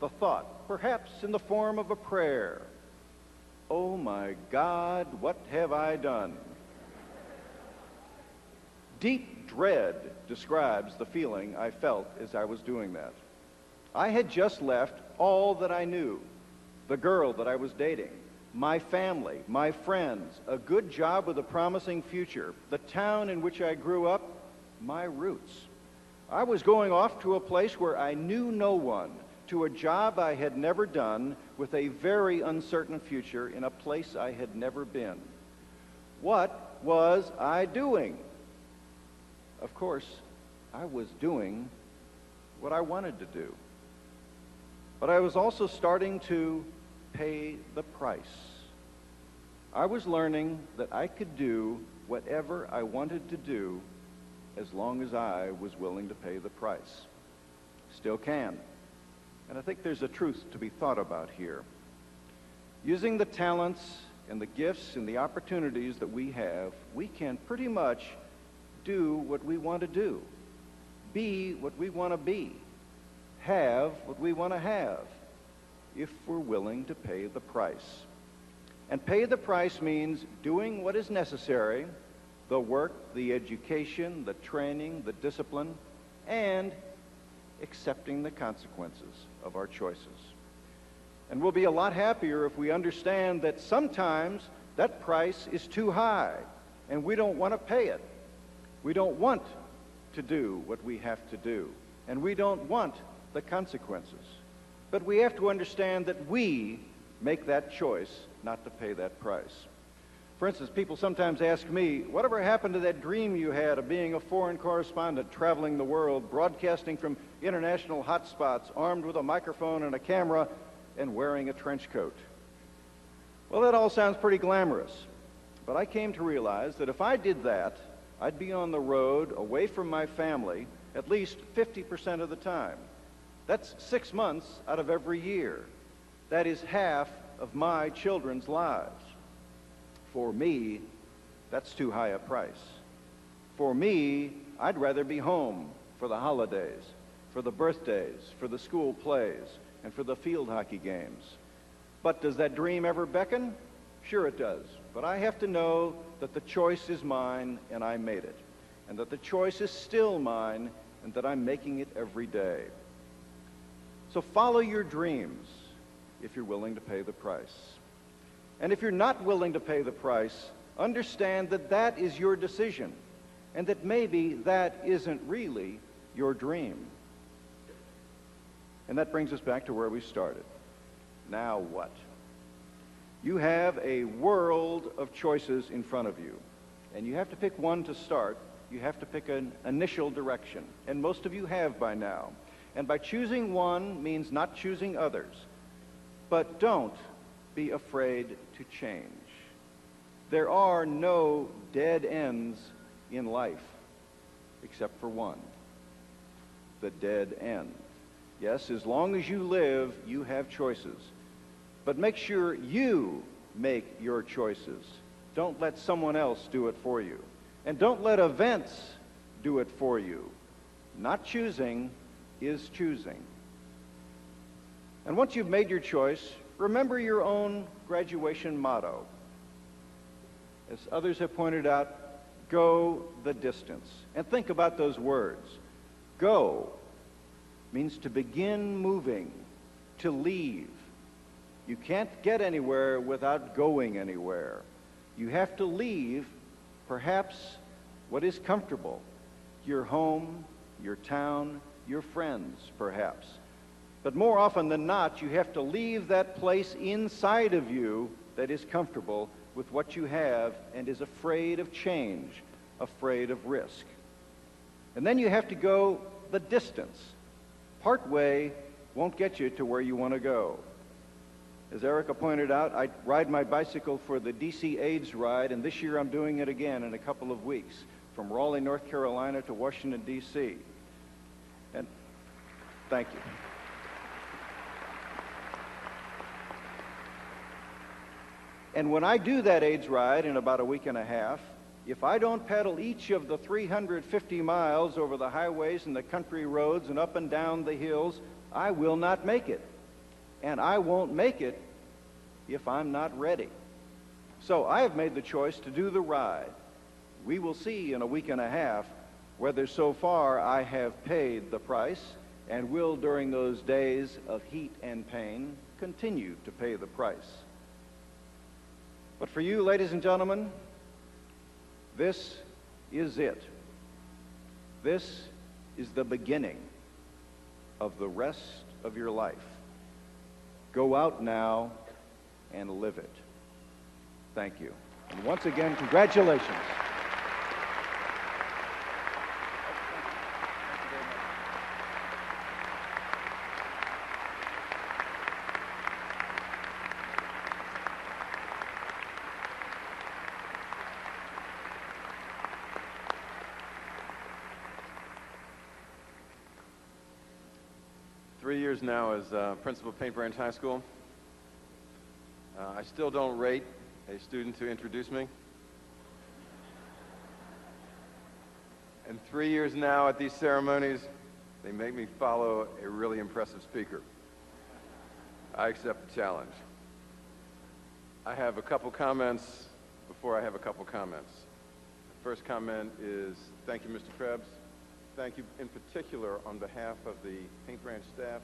The thought, perhaps in the form of a prayer, "Oh my God, what have I done?" Deep dread describes the feeling I felt as I was doing that. I had just left all that I knew, the girl that I was dating, my family, my friends, a good job with a promising future, the town in which I grew up, my roots. I was going off to a place where I knew no one, to a job I had never done, with a very uncertain future in a place I had never been. What was I doing? Of course, I was doing what I wanted to do. But I was also starting to pay the price. I was learning that I could do whatever I wanted to do as long as I was willing to pay the price. Still can. And I think there's a truth to be thought about here. Using the talents and the gifts and the opportunities that we have, we can pretty much do what we want to do, be what we want to be, have what we want to have, if we're willing to pay the price. And pay the price means doing what is necessary, the work, the education, the training, the discipline, and accepting the consequences of our choices. And we'll be a lot happier if we understand that sometimes that price is too high, and we don't want to pay it. We don't want to do what we have to do, and we don't want the the consequences. But we have to understand that we make that choice not to pay that price. For instance, people sometimes ask me, whatever happened to that dream you had of being a foreign correspondent traveling the world, broadcasting from international hotspots, armed with a microphone and a camera, and wearing a trench coat? Well, that all sounds pretty glamorous, but I came to realize that if I did that, I'd be on the road, away from my family, at least 50% of the time. That's 6 months out of every year. That is half of my children's lives. For me, that's too high a price. For me, I'd rather be home for the holidays, for the birthdays, for the school plays, and for the field hockey games. But does that dream ever beckon? Sure it does. But I have to know that the choice is mine and I made it, and that the choice is still mine and that I'm making it every day. So follow your dreams if you're willing to pay the price. And if you're not willing to pay the price, understand that that is your decision, and that maybe that isn't really your dream. And that brings us back to where we started. Now what? You have a world of choices in front of you, and you have to pick one to start. You have to pick an initial direction, and most of you have by now. And by choosing one means not choosing others. But don't be afraid to change. There are no dead ends in life, except for one: the dead end. Yes, as long as you live, you have choices. But make sure you make your choices. Don't let someone else do it for you. And don't let events do it for you. Not choosing is choosing. And once you've made your choice, remember your own graduation motto. As others have pointed out, go the distance. And think about those words. Go means to begin moving, to leave. You can't get anywhere without going anywhere. You have to leave, perhaps, what is comfortable. Your home, your town, your friends, perhaps. But more often than not, you have to leave that place inside of you that is comfortable with what you have and is afraid of change, afraid of risk. And then you have to go the distance. Part way won't get you to where you want to go. As Erica pointed out, I ride my bicycle for the DC AIDS ride, and this year I'm doing it again in a couple of weeks, from Raleigh, North Carolina to Washington, D.C. And thank you. And when I do that AIDS ride in about a week and a half, if I don't pedal each of the 350 miles over the highways and the country roads and up and down the hills, I will not make it. And I won't make it if I'm not ready. So I have made the choice to do the ride. We will see in a week and a half whether so far I have paid the price and will, during those days of heat and pain, continue to pay the price. But for you, ladies and gentlemen, this is it. This is the beginning of the rest of your life. Go out now and live it. Thank you. And once again, congratulations. Years now as principal of Paint Branch High School. I still don't rate a student to introduce me. And 3 years now at these ceremonies, they make me follow a really impressive speaker. I accept the challenge. I have a couple comments before I have a couple comments. The first comment is, thank you, Mr. Krebs. Thank you in particular on behalf of the Paint Branch staff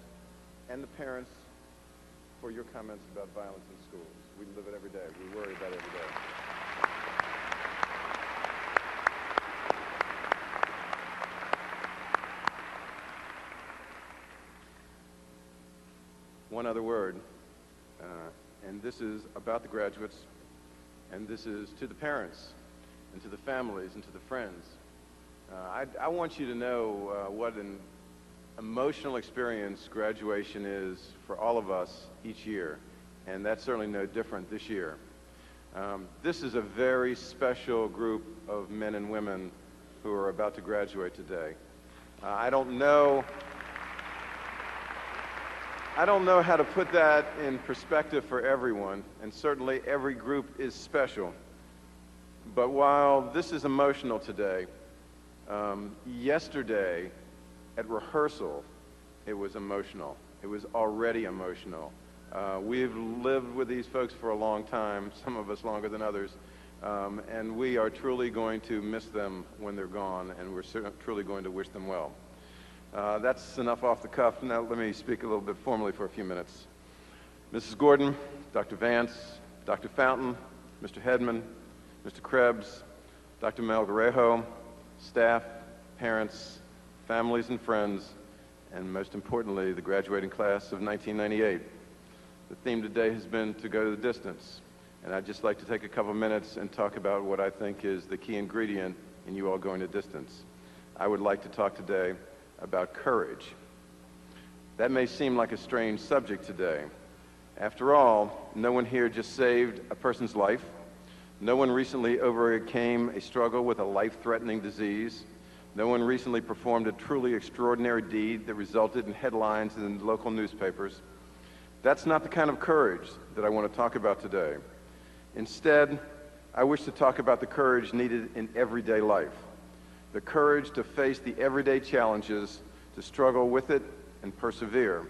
and the parents for your comments about violence in schools. We live it every day. We worry about it every day. one other word, and this is about the graduates, and this is to the parents, and to the families, and to the friends. I want you to know what an emotional experience graduation is for all of us each year, and that's certainly no different this year. This is a very special group of men and women who are about to graduate today. I don't know how to put that in perspective for everyone, and certainly every group is special. But while this is emotional today, yesterday at rehearsal, it was emotional. It was already emotional. We've lived with these folks for a long time, some of us longer than others, and we are truly going to miss them when they're gone, and we're truly going to wish them well. That's enough off the cuff. Now let me speak a little bit formally for a few minutes. Mrs. Gordon, Dr. Vance, Dr. Fountain, Mr. Hedman, Mr. Krebs, Dr. Melgarejo, staff, parents, families and friends, and most importantly, the graduating class of 1998. The theme today has been to go the distance, and I'd just like to take a couple minutes and talk about what I think is the key ingredient in you all going the distance. I would like to talk today about courage. That may seem like a strange subject today. After all, no one here just saved a person's life. No one recently overcame a struggle with a life-threatening disease. No one recently performed a truly extraordinary deed that resulted in headlines in local newspapers. That's not the kind of courage that I want to talk about today. Instead, I wish to talk about the courage needed in everyday life. The courage to face the everyday challenges, to struggle with it and persevere.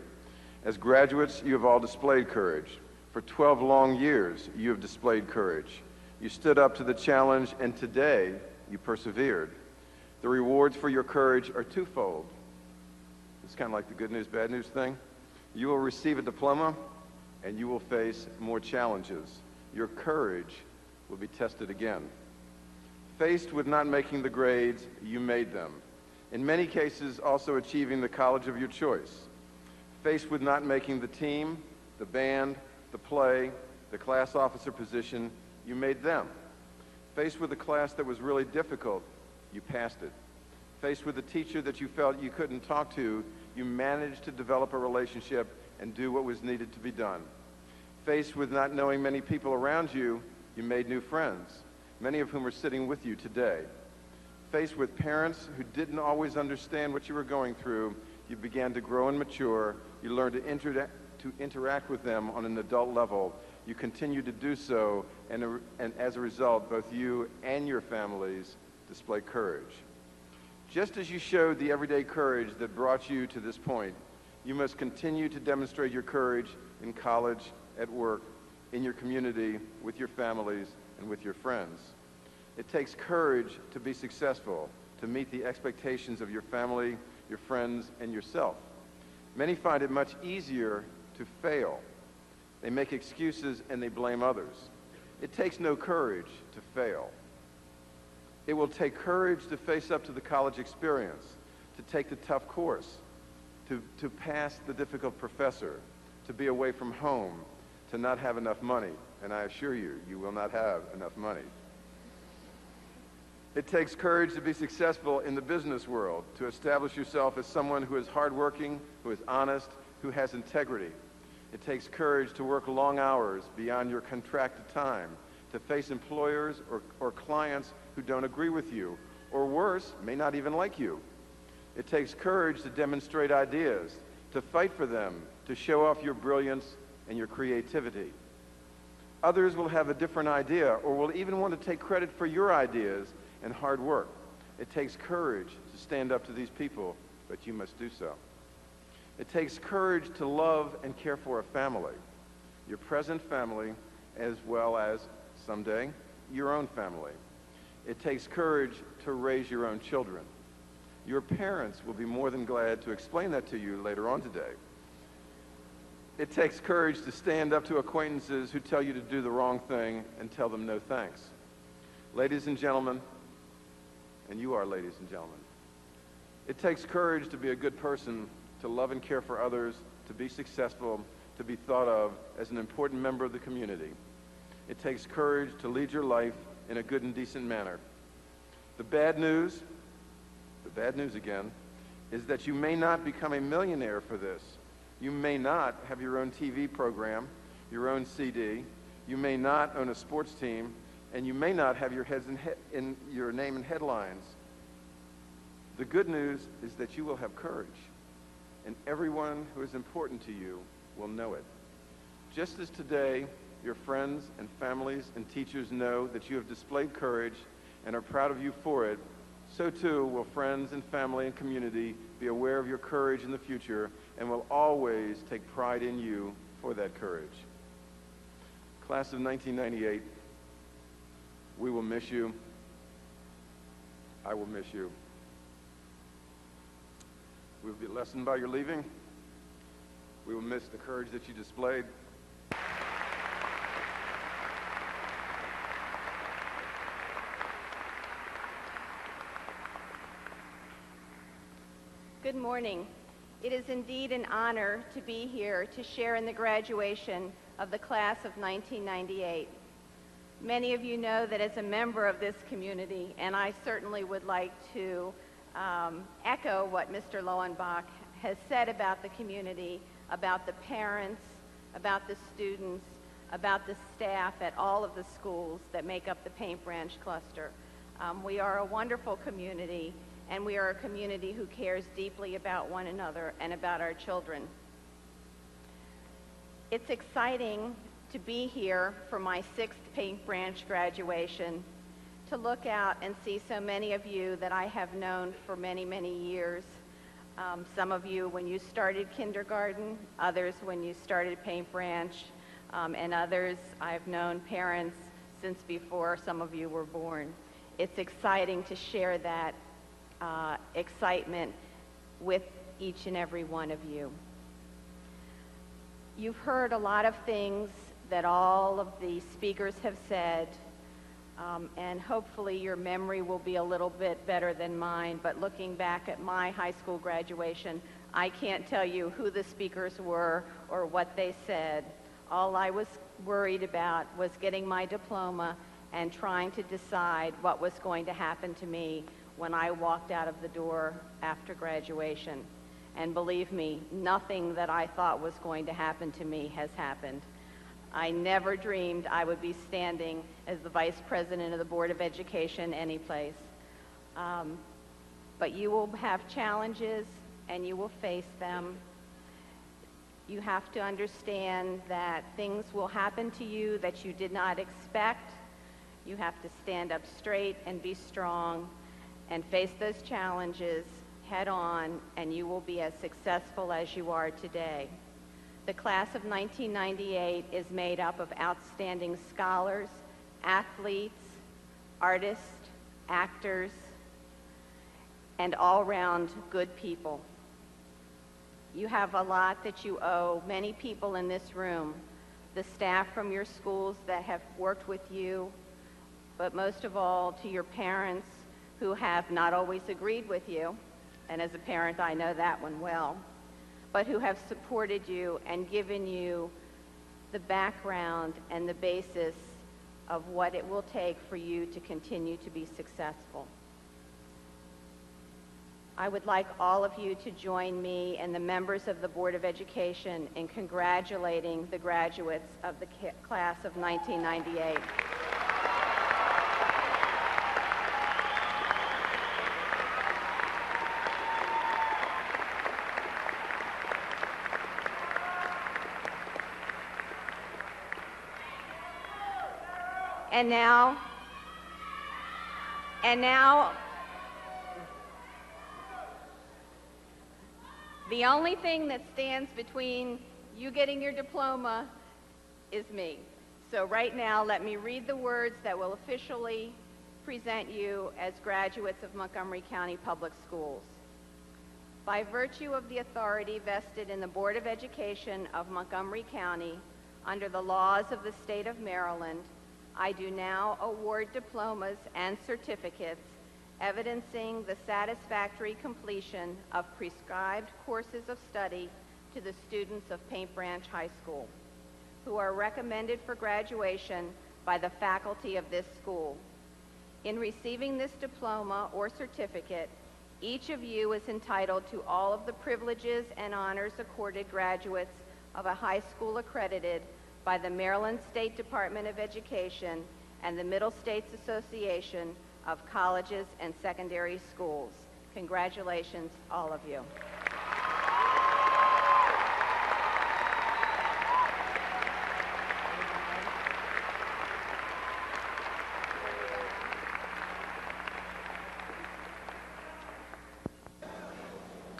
As graduates, you have all displayed courage. For 12 long years, you have displayed courage. You stood up to the challenge, and today, you persevered. The rewards for your courage are twofold. It's kind of like the good news, bad news thing. You will receive a diploma, and you will face more challenges. Your courage will be tested again. Faced with not making the grades, you made them. In many cases, also achieving the college of your choice. Faced with not making the team, the band, the play, the class officer position, you made them. Faced with a class that was really difficult, you passed it. Faced with a teacher that you felt you couldn't talk to, you managed to develop a relationship and do what was needed to be done. Faced with not knowing many people around you, you made new friends, many of whom are sitting with you today. Faced with parents who didn't always understand what you were going through, you began to grow and mature. You learned to interact with them on an adult level. You continue to do so, and as a result, both you and your families display courage. Just as you showed the everyday courage that brought you to this point, you must continue to demonstrate your courage in college, at work, in your community, with your families, and with your friends. It takes courage to be successful, to meet the expectations of your family, your friends, and yourself. Many find it much easier to fail. They make excuses and they blame others. It takes no courage to fail. It will take courage to face up to the college experience, to take the tough course, to pass the difficult professor, to be away from home, to not have enough money. And I assure you, you will not have enough money. It takes courage to be successful in the business world, to establish yourself as someone who is hardworking, who is honest, who has integrity. It takes courage to work long hours beyond your contracted time, to face employers or clients who don't agree with you, or worse, may not even like you. It takes courage to demonstrate ideas, to fight for them, to show off your brilliance and your creativity. Others will have a different idea or will even want to take credit for your ideas and hard work. It takes courage to stand up to these people, but you must do so. It takes courage to love and care for a family, your present family, as well as, someday, your own family. It takes courage to raise your own children. Your parents will be more than glad to explain that to you later on today. It takes courage to stand up to acquaintances who tell you to do the wrong thing and tell them no thanks. Ladies and gentlemen, and you are ladies and gentlemen, it takes courage to be a good person, to love and care for others, to be successful, to be thought of as an important member of the community. It takes courage to lead your life in a good and decent manner. The bad news again, is that you may not become a millionaire for this. You may not have your own TV program, your own CD, you may not own a sports team, and you may not have your your name in headlines. The good news is that you will have courage, and everyone who is important to you will know it. Just as today, your friends and families and teachers know that you have displayed courage and are proud of you for it, so too will friends and family and community be aware of your courage in the future and will always take pride in you for that courage. Class of 1998, we will miss you. I will miss you. We will be lessened by your leaving. We will miss the courage that you displayed. Good morning. It is indeed an honor to be here to share in the graduation of the class of 1998. Many of you know that as a member of this community, and I certainly would like to echo what Mr. Lowenbach has said about the community, about the parents, about the students, about the staff at all of the schools that make up the Paint Branch cluster. We are a wonderful community, and we are a community who cares deeply about one another and about our children. It's exciting to be here for my 6th Paint Branch graduation, to look out and see so many of you that I have known for many, many years. Some of you when you started kindergarten, others when you started Paint Branch, and others I've known parents since before some of you were born. It's exciting to share that excitement with each and every one of you. You've heard a lot of things that all of the speakers have said, and hopefully your memory will be a little bit better than mine, but looking back at my high school graduation, I can't tell you who the speakers were or what they said. All I was worried about was getting my diploma and trying to decide what was going to happen to me when I walked out of the door after graduation. And believe me, nothing that I thought was going to happen to me has happened. I never dreamed I would be standing as the Vice President of the Board of Education anyplace. But you will have challenges and you will face them. You have to understand that things will happen to you that you did not expect. You have to stand up straight and be strong and face those challenges head on, and you will be as successful as you are today. The class of 1998 is made up of outstanding scholars, athletes, artists, actors, and all-round good people. You have a lot that you owe many people in this room, the staff from your schools that have worked with you, but most of all to your parents who have not always agreed with you, and as a parent I know that one well, but who have supported you and given you the background and the basis of what it will take for you to continue to be successful. I would like all of you to join me and the members of the Board of Education in congratulating the graduates of the class of 1998. And now, the only thing that stands between you getting your diploma is me. So right now, let me read the words that will officially present you as graduates of Montgomery County Public Schools. By virtue of the authority vested in the Board of Education of Montgomery County under the laws of the state of Maryland, I do now award diplomas and certificates evidencing the satisfactory completion of prescribed courses of study to the students of Paint Branch High School, who are recommended for graduation by the faculty of this school. In receiving this diploma or certificate, each of you is entitled to all of the privileges and honors accorded graduates of a high school accredited by the Maryland State Department of Education and the Middle States Association of Colleges and Secondary Schools. Congratulations, all of you.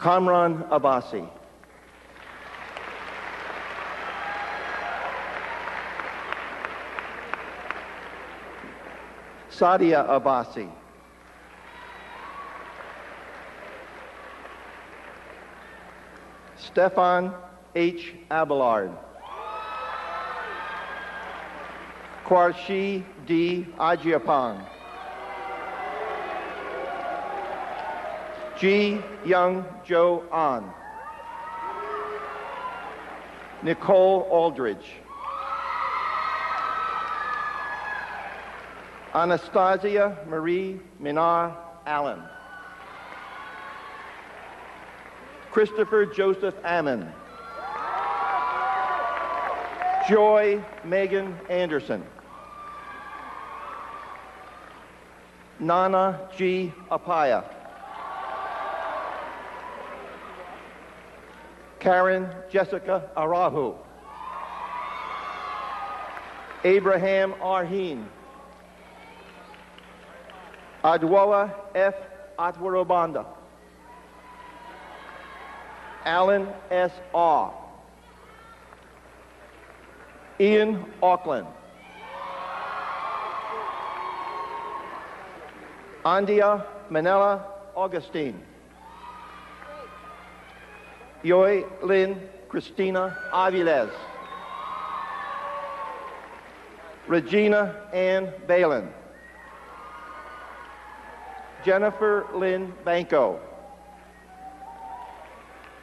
Kamran Abbasi. Sadia Abbasi. Stefan H. Abelard. Kwarshi D. Ajiapong. Ji Young Jo An. Nicole Aldridge. Anastasia Marie Minar Allen. Christopher Joseph Ammon. Joy Megan Anderson. Nana G. Apaya. Karen Jessica Arahu. Abraham Arheen. Adwoa F. Atwarobanda. Alan S. Aw. Ian Auckland. Andia Manella Augustine. Yoy Lynn Christina Aviles. Regina Ann Balin. Jennifer Lynn Banco.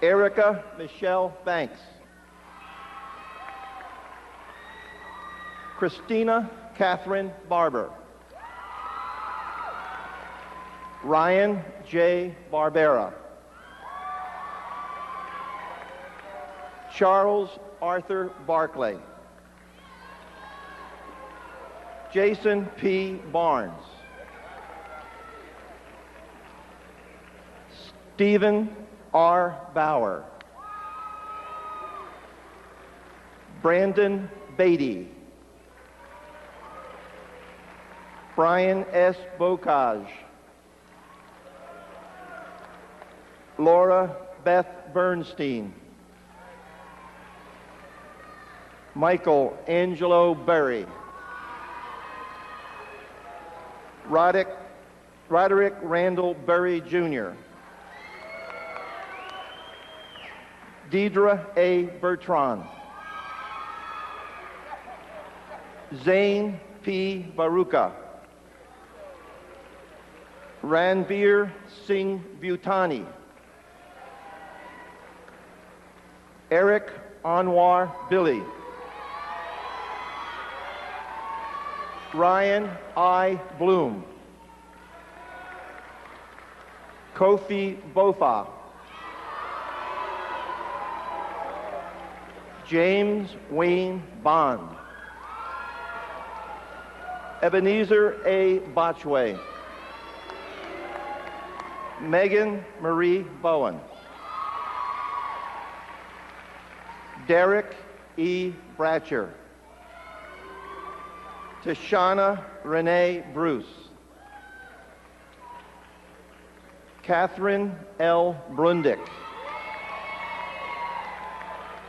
Erica Michelle Banks. Christina Catherine Barber. Ryan J. Barbera. Charles Arthur Barclay. Jason P. Barnes. Stephen R. Bauer. Brandon Beatty. Brian S. Bocage. Laura Beth Bernstein. Michael Angelo Berry. Roderick Randall Berry, Jr. Deidre A. Bertrand. Zane P. Baruka. Ranveer Singh Bhutani. Eric Anwar Billy. Ryan I. Bloom. Kofi Bofa. James Wayne Bond. Ebenezer A. Botchway. Megan Marie Bowen. Derek E. Bratcher. Tashana Renee Bruce. Catherine L. Brundick.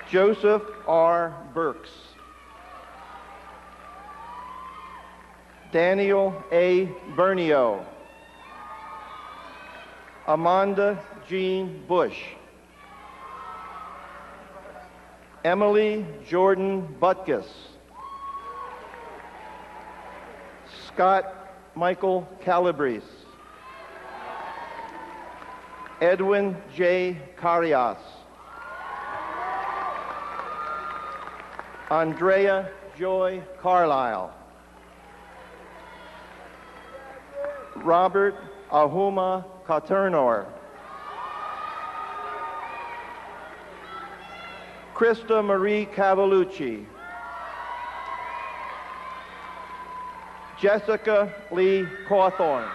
Joseph R. Burks. Daniel A. Bernio. Amanda Jean Bush. Emily Jordan Butkus. Scott Michael Calabrese. Edwin J. Carias. Andrea Joy Carlisle. Robert Ahuma Katernor. Krista Marie Cavalucci. Jessica Lee Cawthorn.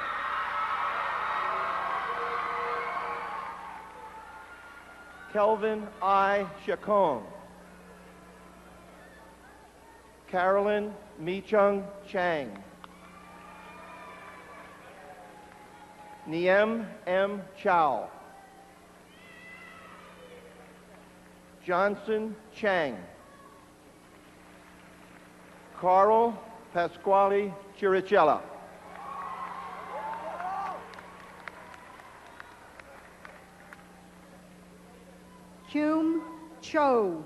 Kelvin I. Chacon. Carolyn Mi-chung Chang. Niem M. Chow. Johnson Chang. Carl Pasquale Chiricella. Kyum Cho.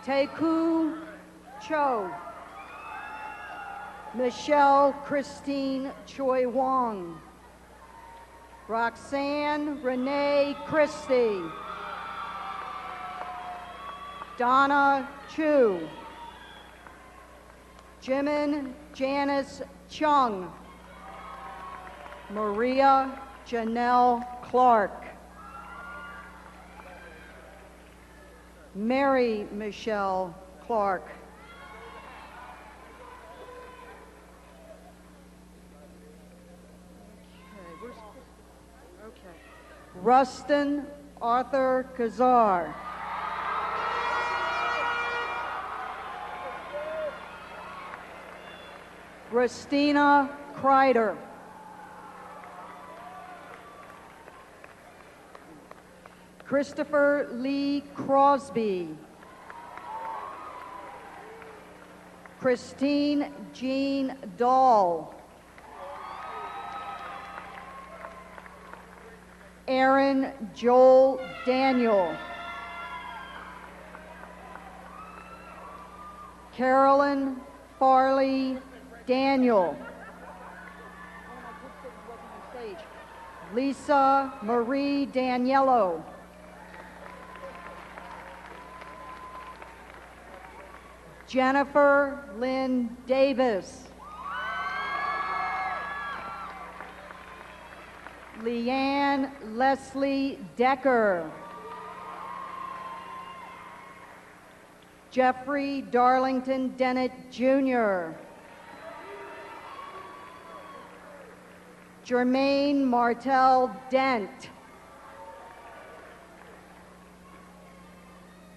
Taeku Cho. Michelle Christine Choi Wong. Roxanne Renee Christie. Donna Chu. Jimin Janice Chung. Maria Janelle Clark. Mary Michelle Clark. Rustin Arthur Kazar. Christina Kreider. Christopher Lee Crosby. Christine Jean Dahl. Aaron Joel Daniel. Carolyn Farley Daniel. Lisa Marie Daniello. Jennifer Lynn Davis. Leanne Leslie Decker. Jeffrey Darlington Dennett Jr. Jermaine Martell Dent.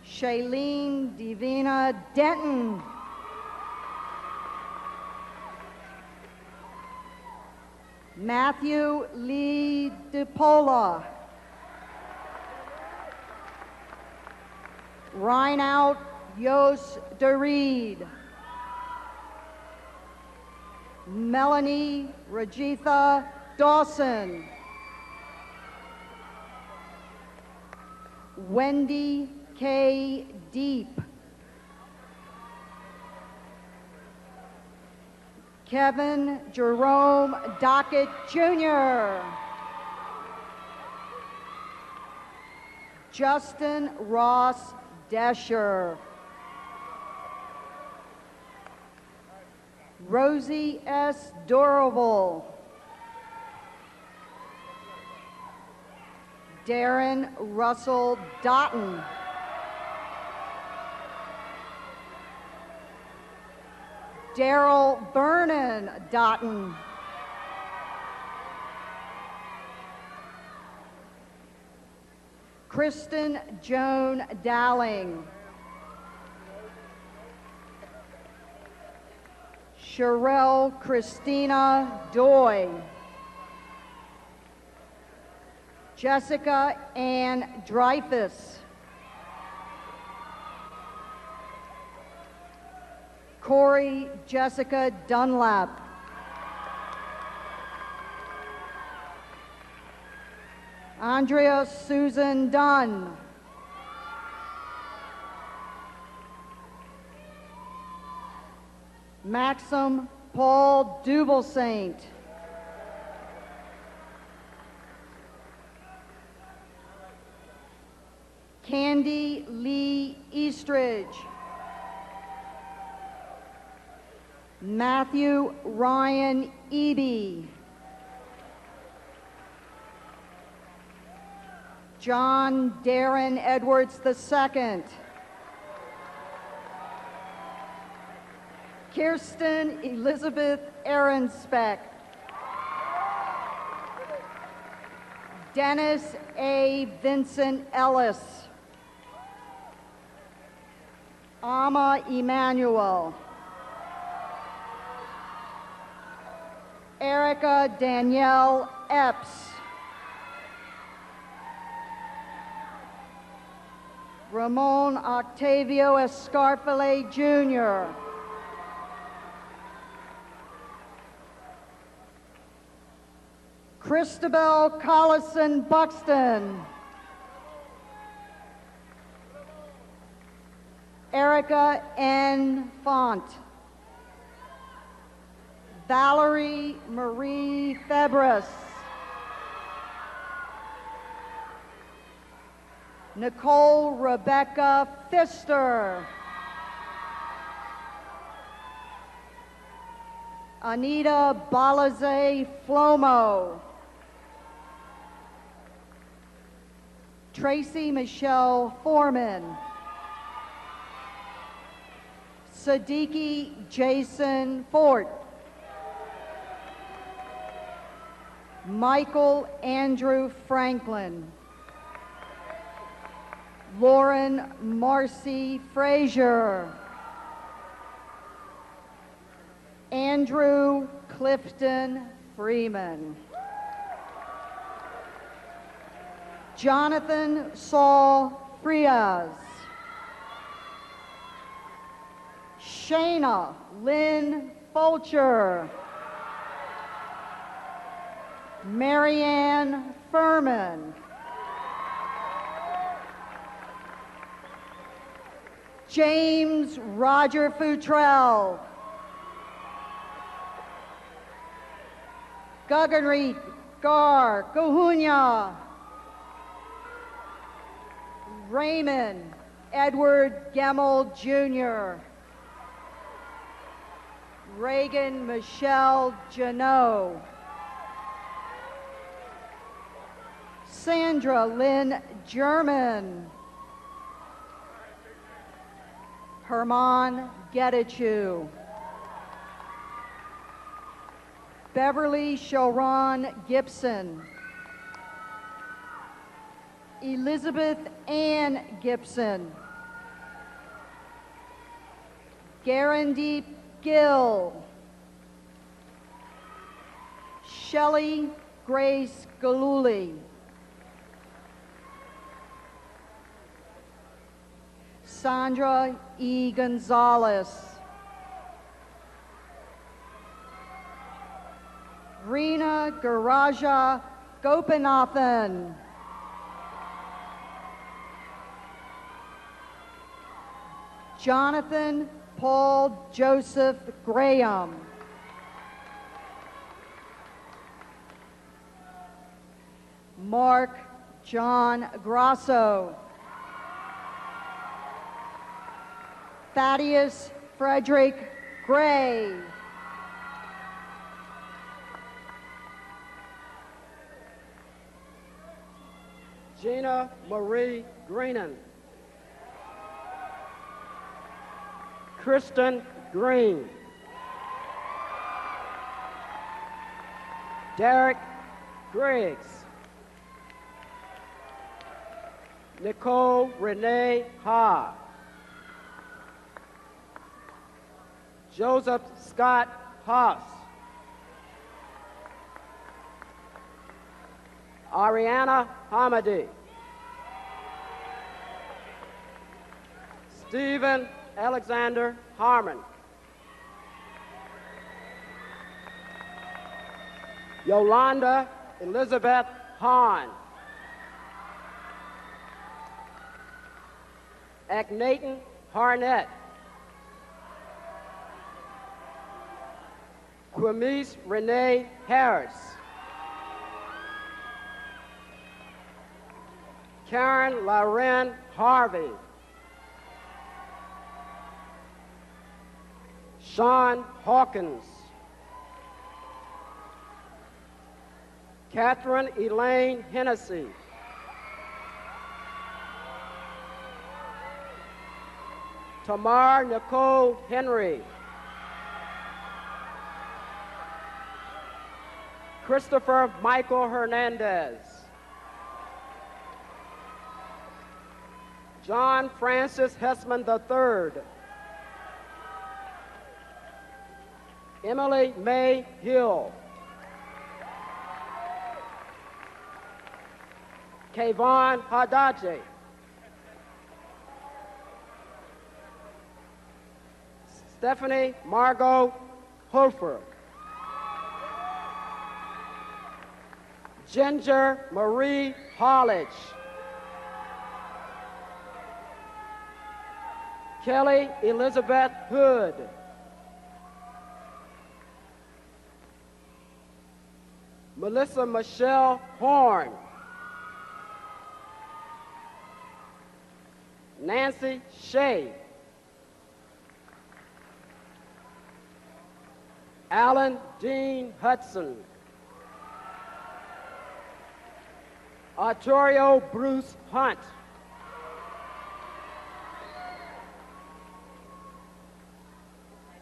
Shailene Divina Denton. Matthew Lee DePola. Reinout Yos DeReed. Melanie Rajitha Dawson. Wendy K. Deep. Kevin Jerome Dockett Jr. Justin Ross Desher. Rosie S. Durable. Darren Russell Dotton. Daryl Vernon Dotton. Kristen Joan Dowling. Sherelle Christina Doy. Jessica Ann Dreyfus. Corey Jessica Dunlap. Andrea Susan Dunn. Maxim Paul Dubelsaint. Candy Lee Eastridge. Matthew Ryan Eby. John Darren Edwards II. Kirsten Elizabeth Aaronspeck. Dennis A. Vincent Ellis. Amma Emanuel. Erica Danielle Epps. Ramon Octavio Escarfale Jr. Christabel Collison Buxton. Erica N. Font. Valerie Marie Febres. Nicole Rebecca Pfister. Anita Balaze Flomo. Tracy Michelle Foreman. Siddiqui Jason Fort. Michael Andrew Franklin. Lauren Marcy Frazier. Andrew Clifton Freeman. Jonathan Saul Frias. Shayna Lynn Fulcher. Marianne Furman. James Roger Futrell. Guggenreet Gar Cahunya. Raymond Edward Gemmel Jr. Reagan Michelle Janot. Sandra Lynn German. Herman Getachew. Beverly Sharon Gibson. Elizabeth Ann Gibson. Garandeep Gill. Shelley Grace Galuli. Sandra E. Gonzalez. Rena Garaja Gopinathan. Jonathan Paul Joseph Graham. Mark John Grasso. Thaddeus Frederick Gray. Gina Marie Greenan. Kristen Green. Derek Griggs. Nicole Renee Ha. Joseph Scott Haas. Ariana Hamadi. Stephen Alexander Harmon. Yolanda Elizabeth Hahn. Akhenaten Harnett. Quamise Renee Harris. Karen Lauren Harvey. Sean Hawkins. Catherine Elaine Hennessy. Tamar Nicole Henry. Christopher Michael Hernandez. John Francis Hessman III. Emily May Hill. Kayvon Hadaje. Stephanie Margot Hofer. Ginger Marie Hollidge. Kelly Elizabeth Hood. Melissa Michelle Horn. Nancy Shea. Alan Dean Hudson. Arturo Bruce Hunt.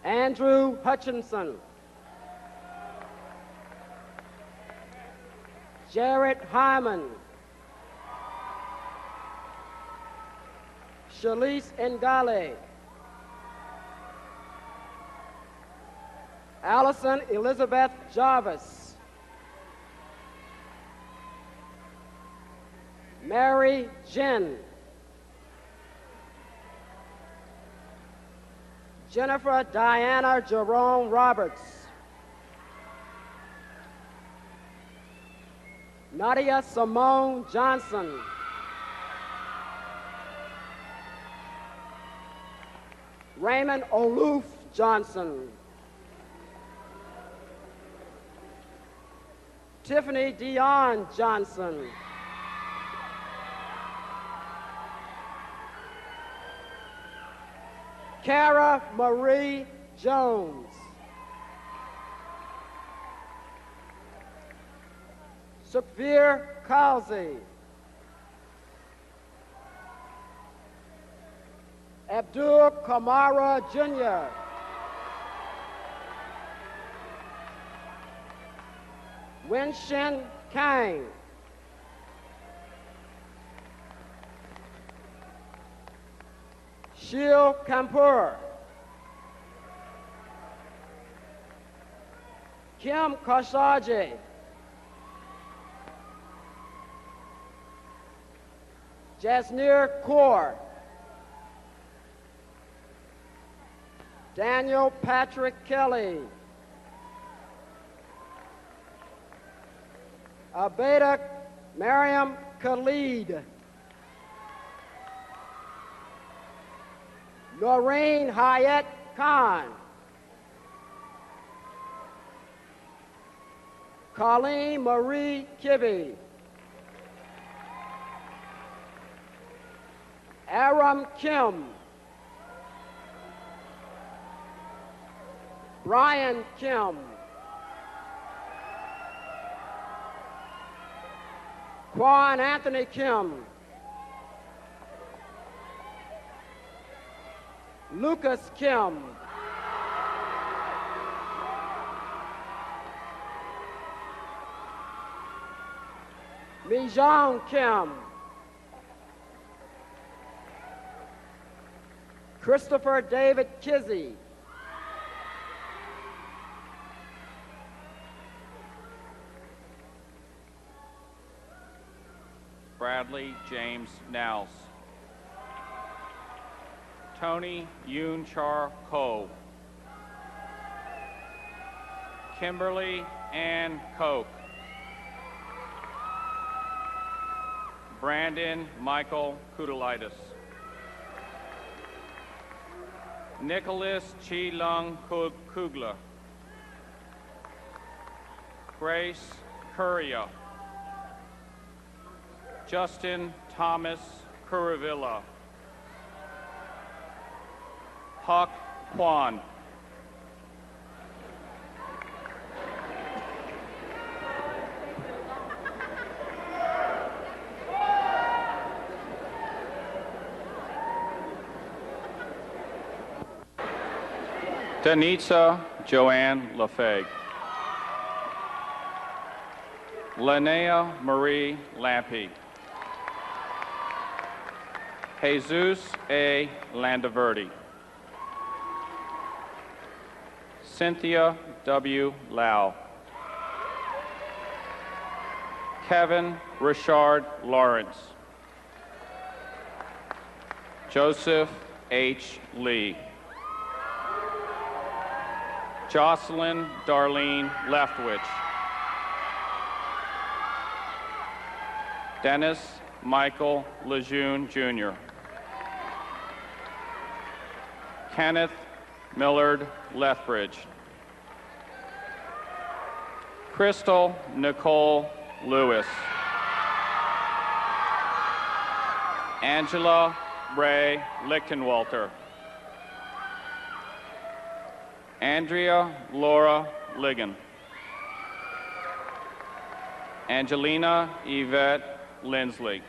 Andrew Hutchinson. Jared Hyman. Shalise Ngale. Allison Elizabeth Jarvis. Mary Jen. Jennifer Diana Jerome Roberts. Nadia Simone Johnson. Raymond Oluf Johnson. Tiffany Dion Johnson. Kara Marie Jones. Sukhvir Kazi. Abdul Kamara Jr. Winshin Kang. Shil Kampur. Kim Kasaji. Jasnir Kaur. Daniel Patrick Kelly. Abeda Mariam Khalid. Noreen Hayat Khan. Colleen Marie Kibbe. Aram Kim. Brian Kim. Quan Anthony Kim. Lucas Kim. Mijong Kim. Christopher David Kizzy. Bradley James Nels. Tony Yoon Char Ko. Kimberly Ann Koch. Brandon Michael Kudalitis. Nicholas Chi Lung Kugler. Grace Curria. Justin Thomas Curravilla. Huck Kwan. Danitza Joanne Lafay. Linnea Marie Lampe. Jesus A. Landaverde. Cynthia W. Lau. Kevin Richard Lawrence. Joseph H. Lee. Jocelyn Darlene Leftwich. Dennis Michael Lejeune, Jr. Kenneth Millard Lethbridge. Crystal Nicole Lewis. Angela Ray Lichtenwalter. Andrea Laura Ligon. Angelina Yvette Lindsley.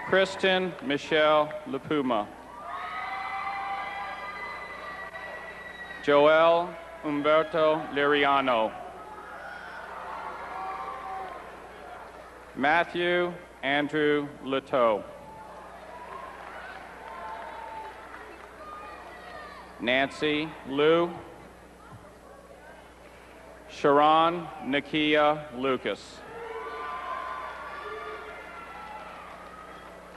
Kristen Michelle Lapuma. Joel Umberto Liriano. Matthew Andrew Leteau. Nancy Liu. Sharon Nakia Lucas.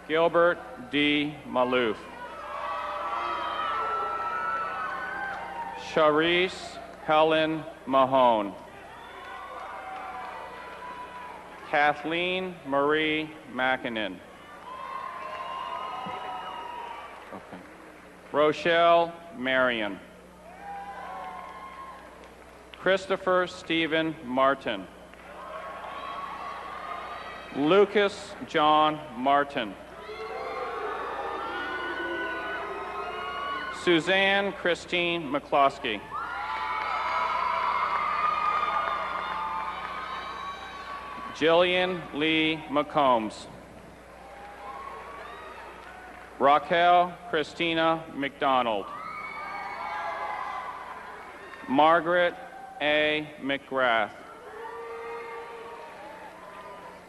Gilbert D. Malouf. Charisse Helen Mahone. Kathleen Marie McKinnon. Okay. Rochelle Marion. Christopher Stephen Martin. Lucas John Martin. Suzanne Christine McCloskey. Jillian Lee McCombs. Raquel Christina McDonald. Margaret A. McGrath.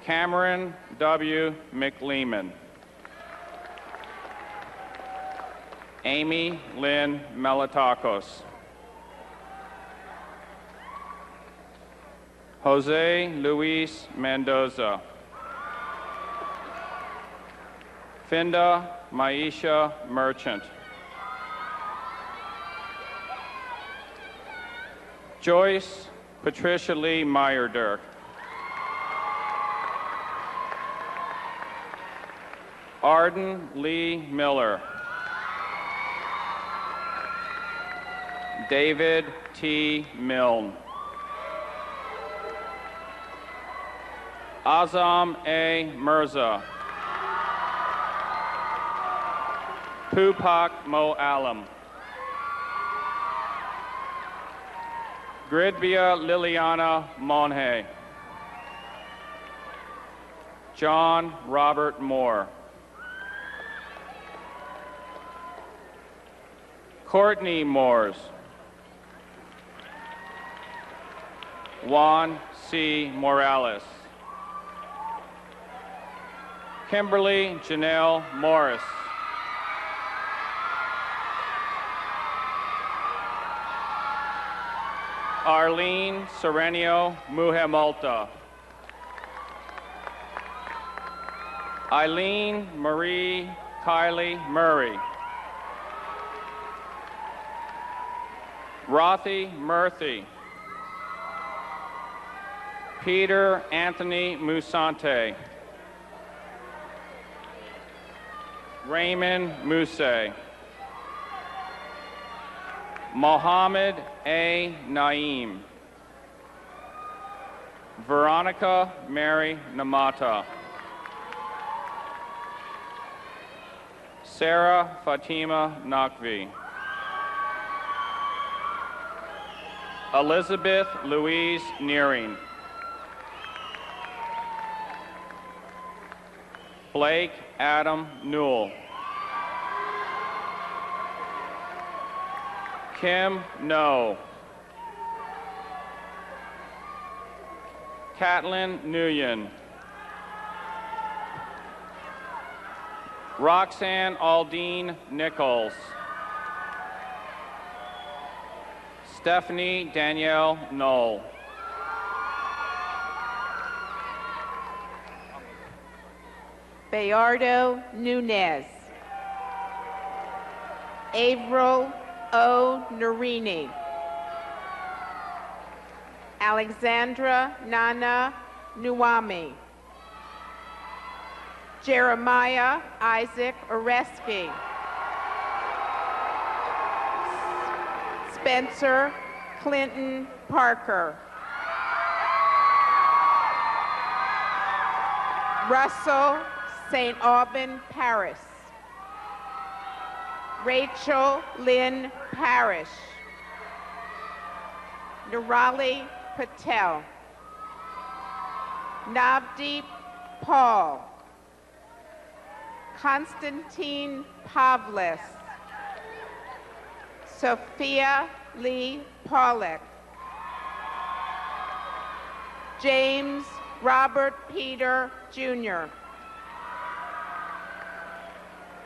Cameron W. McLeeman. Amy Lynn Melitakos. Jose Luis Mendoza. Finda Maisha Merchant. Joyce Patricia Lee Meyerdirk. Arden Lee Miller. David T. Milne. Azam A. Mirza. Pupak Mo Alam. Gridbia Liliana Monhe. John Robert Moore. Courtney Moores. Juan C. Morales. Kimberly Janelle Morris. Arlene Serenio Muhemulta. Eileen Marie Kylie Murray. Rothy Murthy. Peter Anthony Musante. Raymond Mousse. Mohammed A. Naeem. Veronica Mary Namata. Sarah Fatima Nakvi. Elizabeth Louise Nearing. Blake Adam Newell. Kim No. Catelyn Nguyen. Roxanne Aldine Nichols. Stephanie Danielle Knoll. Bayardo Nunez. Avril O. Narini. Alexandra Nana Nuwami. Jeremiah Isaac Oreski. Spencer Clinton Parker. Russell St. Aubin Paris. Rachel Lynn Parrish. Nirali Patel. Navdeep Paul. Konstantin Pavlis. Sophia Lee Pollock. James Robert Peter Jr.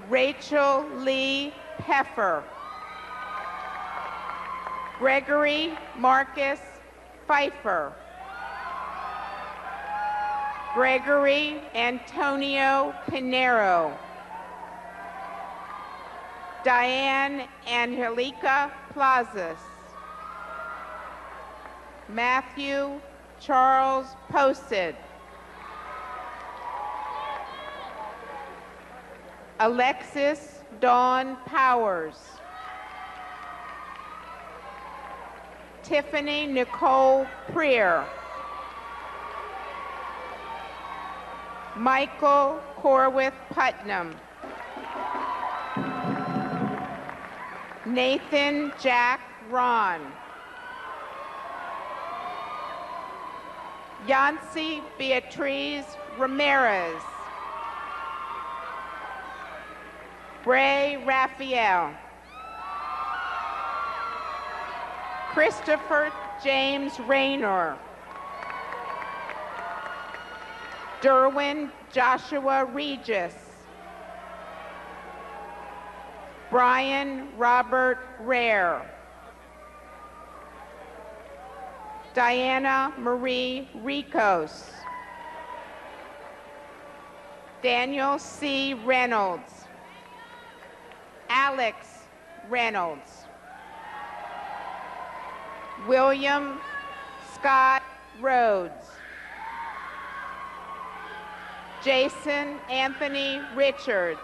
Rachel Lee Peffer. Gregory Marcus Pfeiffer. Gregory Antonio Pinero. Diane Angelica Plazas. Matthew Charles Posted. Alexis Dawn Powers. Tiffany Nicole Preer. Michael Corwith Putnam. Nathan Jack Ron. Yancy Beatriz Ramirez. Bray Raphael. Christopher James Raynor. Derwin Joshua Regis. Brian Robert Rare. Diana Marie Ricos. Daniel C. Reynolds. Alex Reynolds. William Scott Rhodes. Jason Anthony Richards.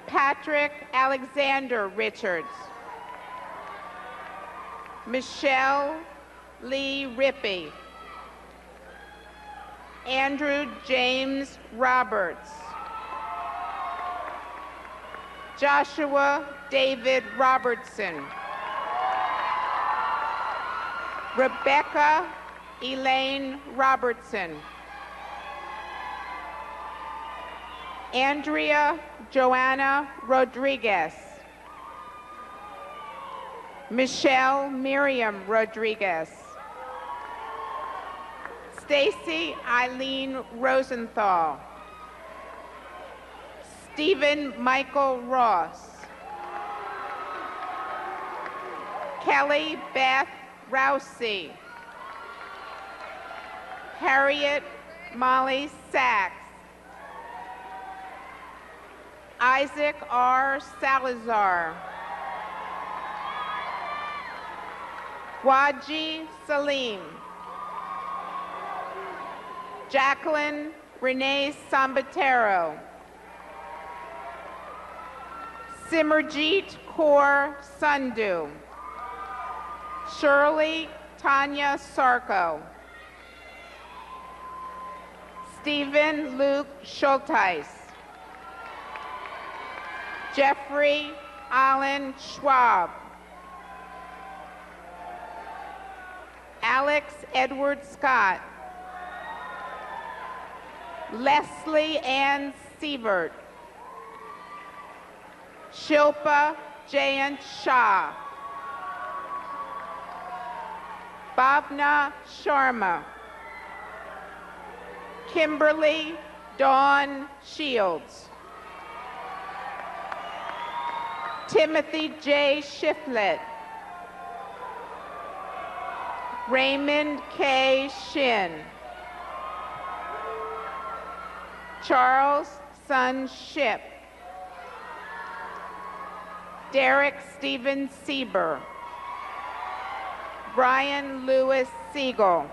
Patrick Alexander Richards. Michelle Lee Rippey. Andrew James Roberts. Joshua David Robertson. Rebecca Elaine Robertson. Andrea Joanna Rodriguez. Michelle Miriam Rodriguez. Stacy Eileen Rosenthal. Stephen Michael Ross. Kelly Beth Rousey. Harriet Molly Sachs. Isaac R. Salazar. Waji Salim. Jacqueline Renee Sambatero. Simerjeet Kaur Sandhu. Shirley Tanya Sarko. Stephen Luke Schulteis. Jeffrey Allen Schwab. Alex Edward Scott. Leslie Ann Sievert. Shilpa Jayant Shah, Bhavna Sharma, Kimberly Dawn Shields, Timothy J. Shiflett, Raymond K. Shin, Charles Sun Ship, Derek Stephen Sieber, Brian Lewis Siegel,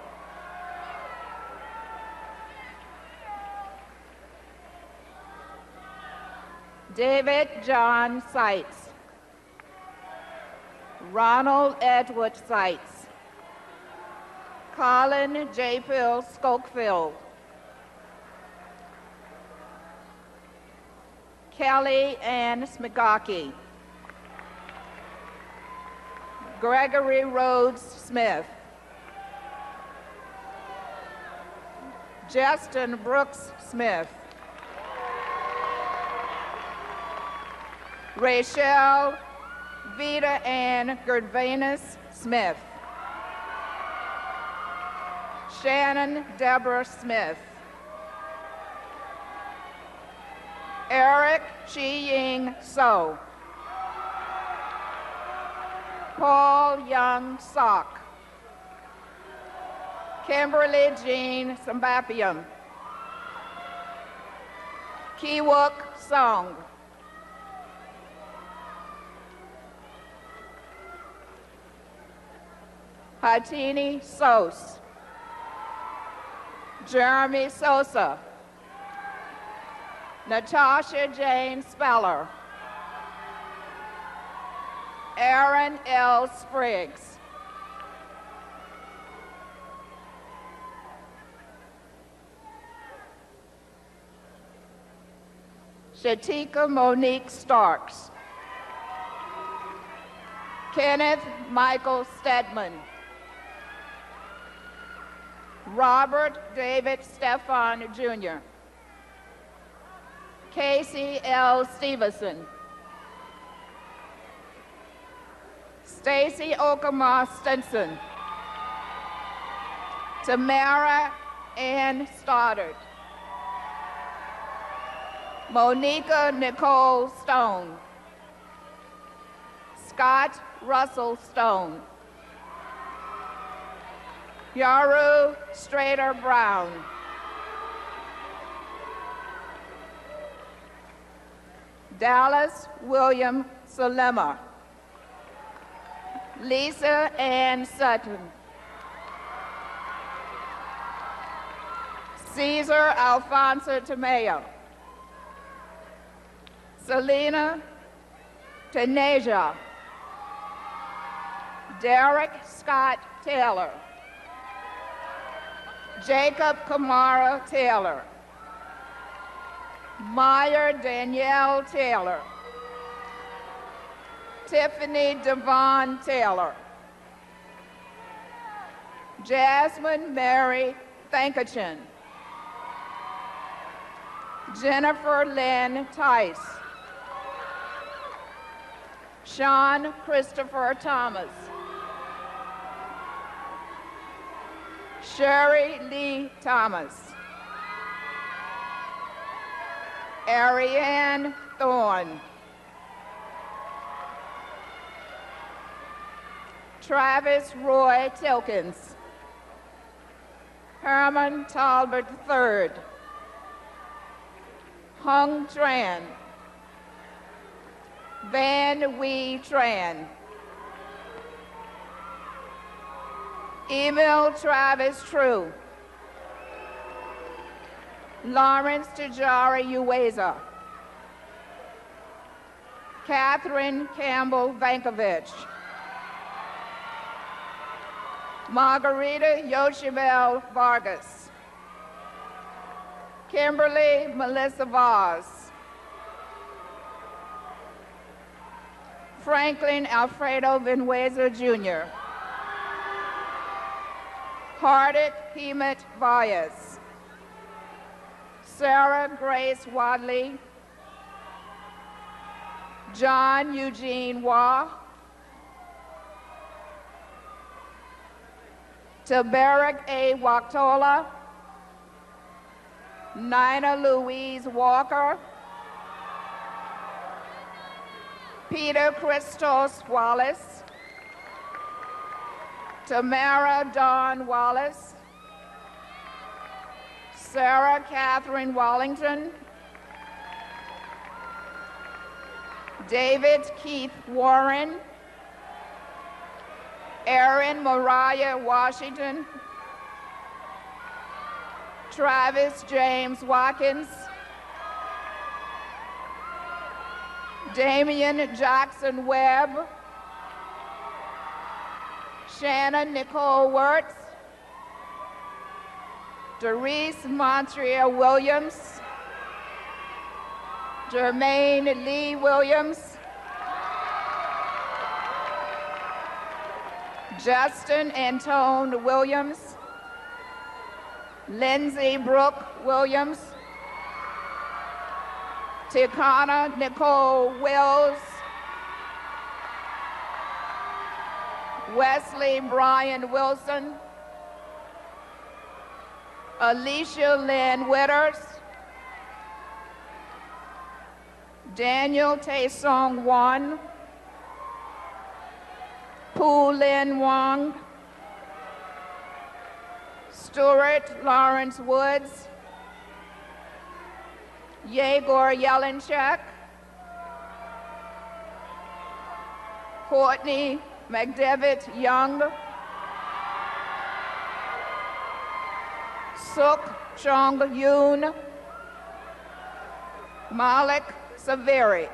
David John Seitz, Ronald Edward Seitz, Colin J. Phil Schofield, Kelly Ann Smigaki, Gregory Rhodes Smith, Justin Brooks Smith, Rachel Vita Ann Gerdvanus Smith, Shannon Deborah Smith, Eric Chi Ying So, Paul Young Sock, Kimberly Jean Sambapian, Kiwook Song, Hatini Sos, Jeremy Sosa, Natasha Jane Speller, Aaron L. Spriggs, Shatika Monique Starks, Kenneth Michael Stedman, Robert David Stefan Jr., Casey L. Stevenson, Stacy Okama Stinson, Tamara Ann Stoddard, Monica Nicole Stone, Scott Russell Stone, Yaru Strader Brown, Dallas William Salema, Lisa Ann Sutton, Caesar Alfonso Tamayo, Selena Taneja, Derek Scott Taylor, Jacob Kamara Taylor, Meyer Danielle Taylor, Tiffany Devon Taylor, Jasmine Mary Thankachin, Jennifer Lynn Tice, Sean Christopher Thomas, Sherry Lee Thomas, Ariane Thorne, Travis Roy Tilkins, Herman Talbot III, Hung Tran, Van Wee Tran, Emil Travis True, Lawrence Tajara Uweza, Catherine Campbell Vankovich, Margarita Yoshibel Vargas, Kimberly Melissa Voss, Franklin Alfredo Vinueza Jr., Hardit Hemet Valles, Sarah Grace Wadley, John Eugene Waugh, Tabaric A. Waktola, Nina Louise Walker, Peter Christos Wallace, Tamara Dawn Wallace, Sarah Catherine Wallington, David Keith Warren, Erin Mariah Washington, Travis James Watkins, Damian Jackson Webb, Shannon Nicole Wirtz, Doris Montreal Williams, Jermaine Lee Williams, Justin Antone Williams, Lindsay Brooke Williams, Tikana Nicole Wills, Wesley Brian Wilson, Alicia Lynn Witters, Daniel Taesong Wan, Pu Lin Wong, Stuart Lawrence Woods, Yegor Yelenchuk, Courtney McDevitt Young, Suk Chong Yoon, Malik Saveri.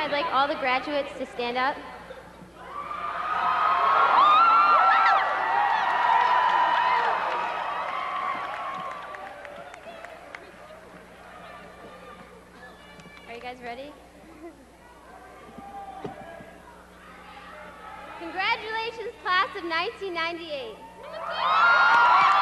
I'd like all the graduates to stand up. Are you guys ready? Congratulations, class of 1998.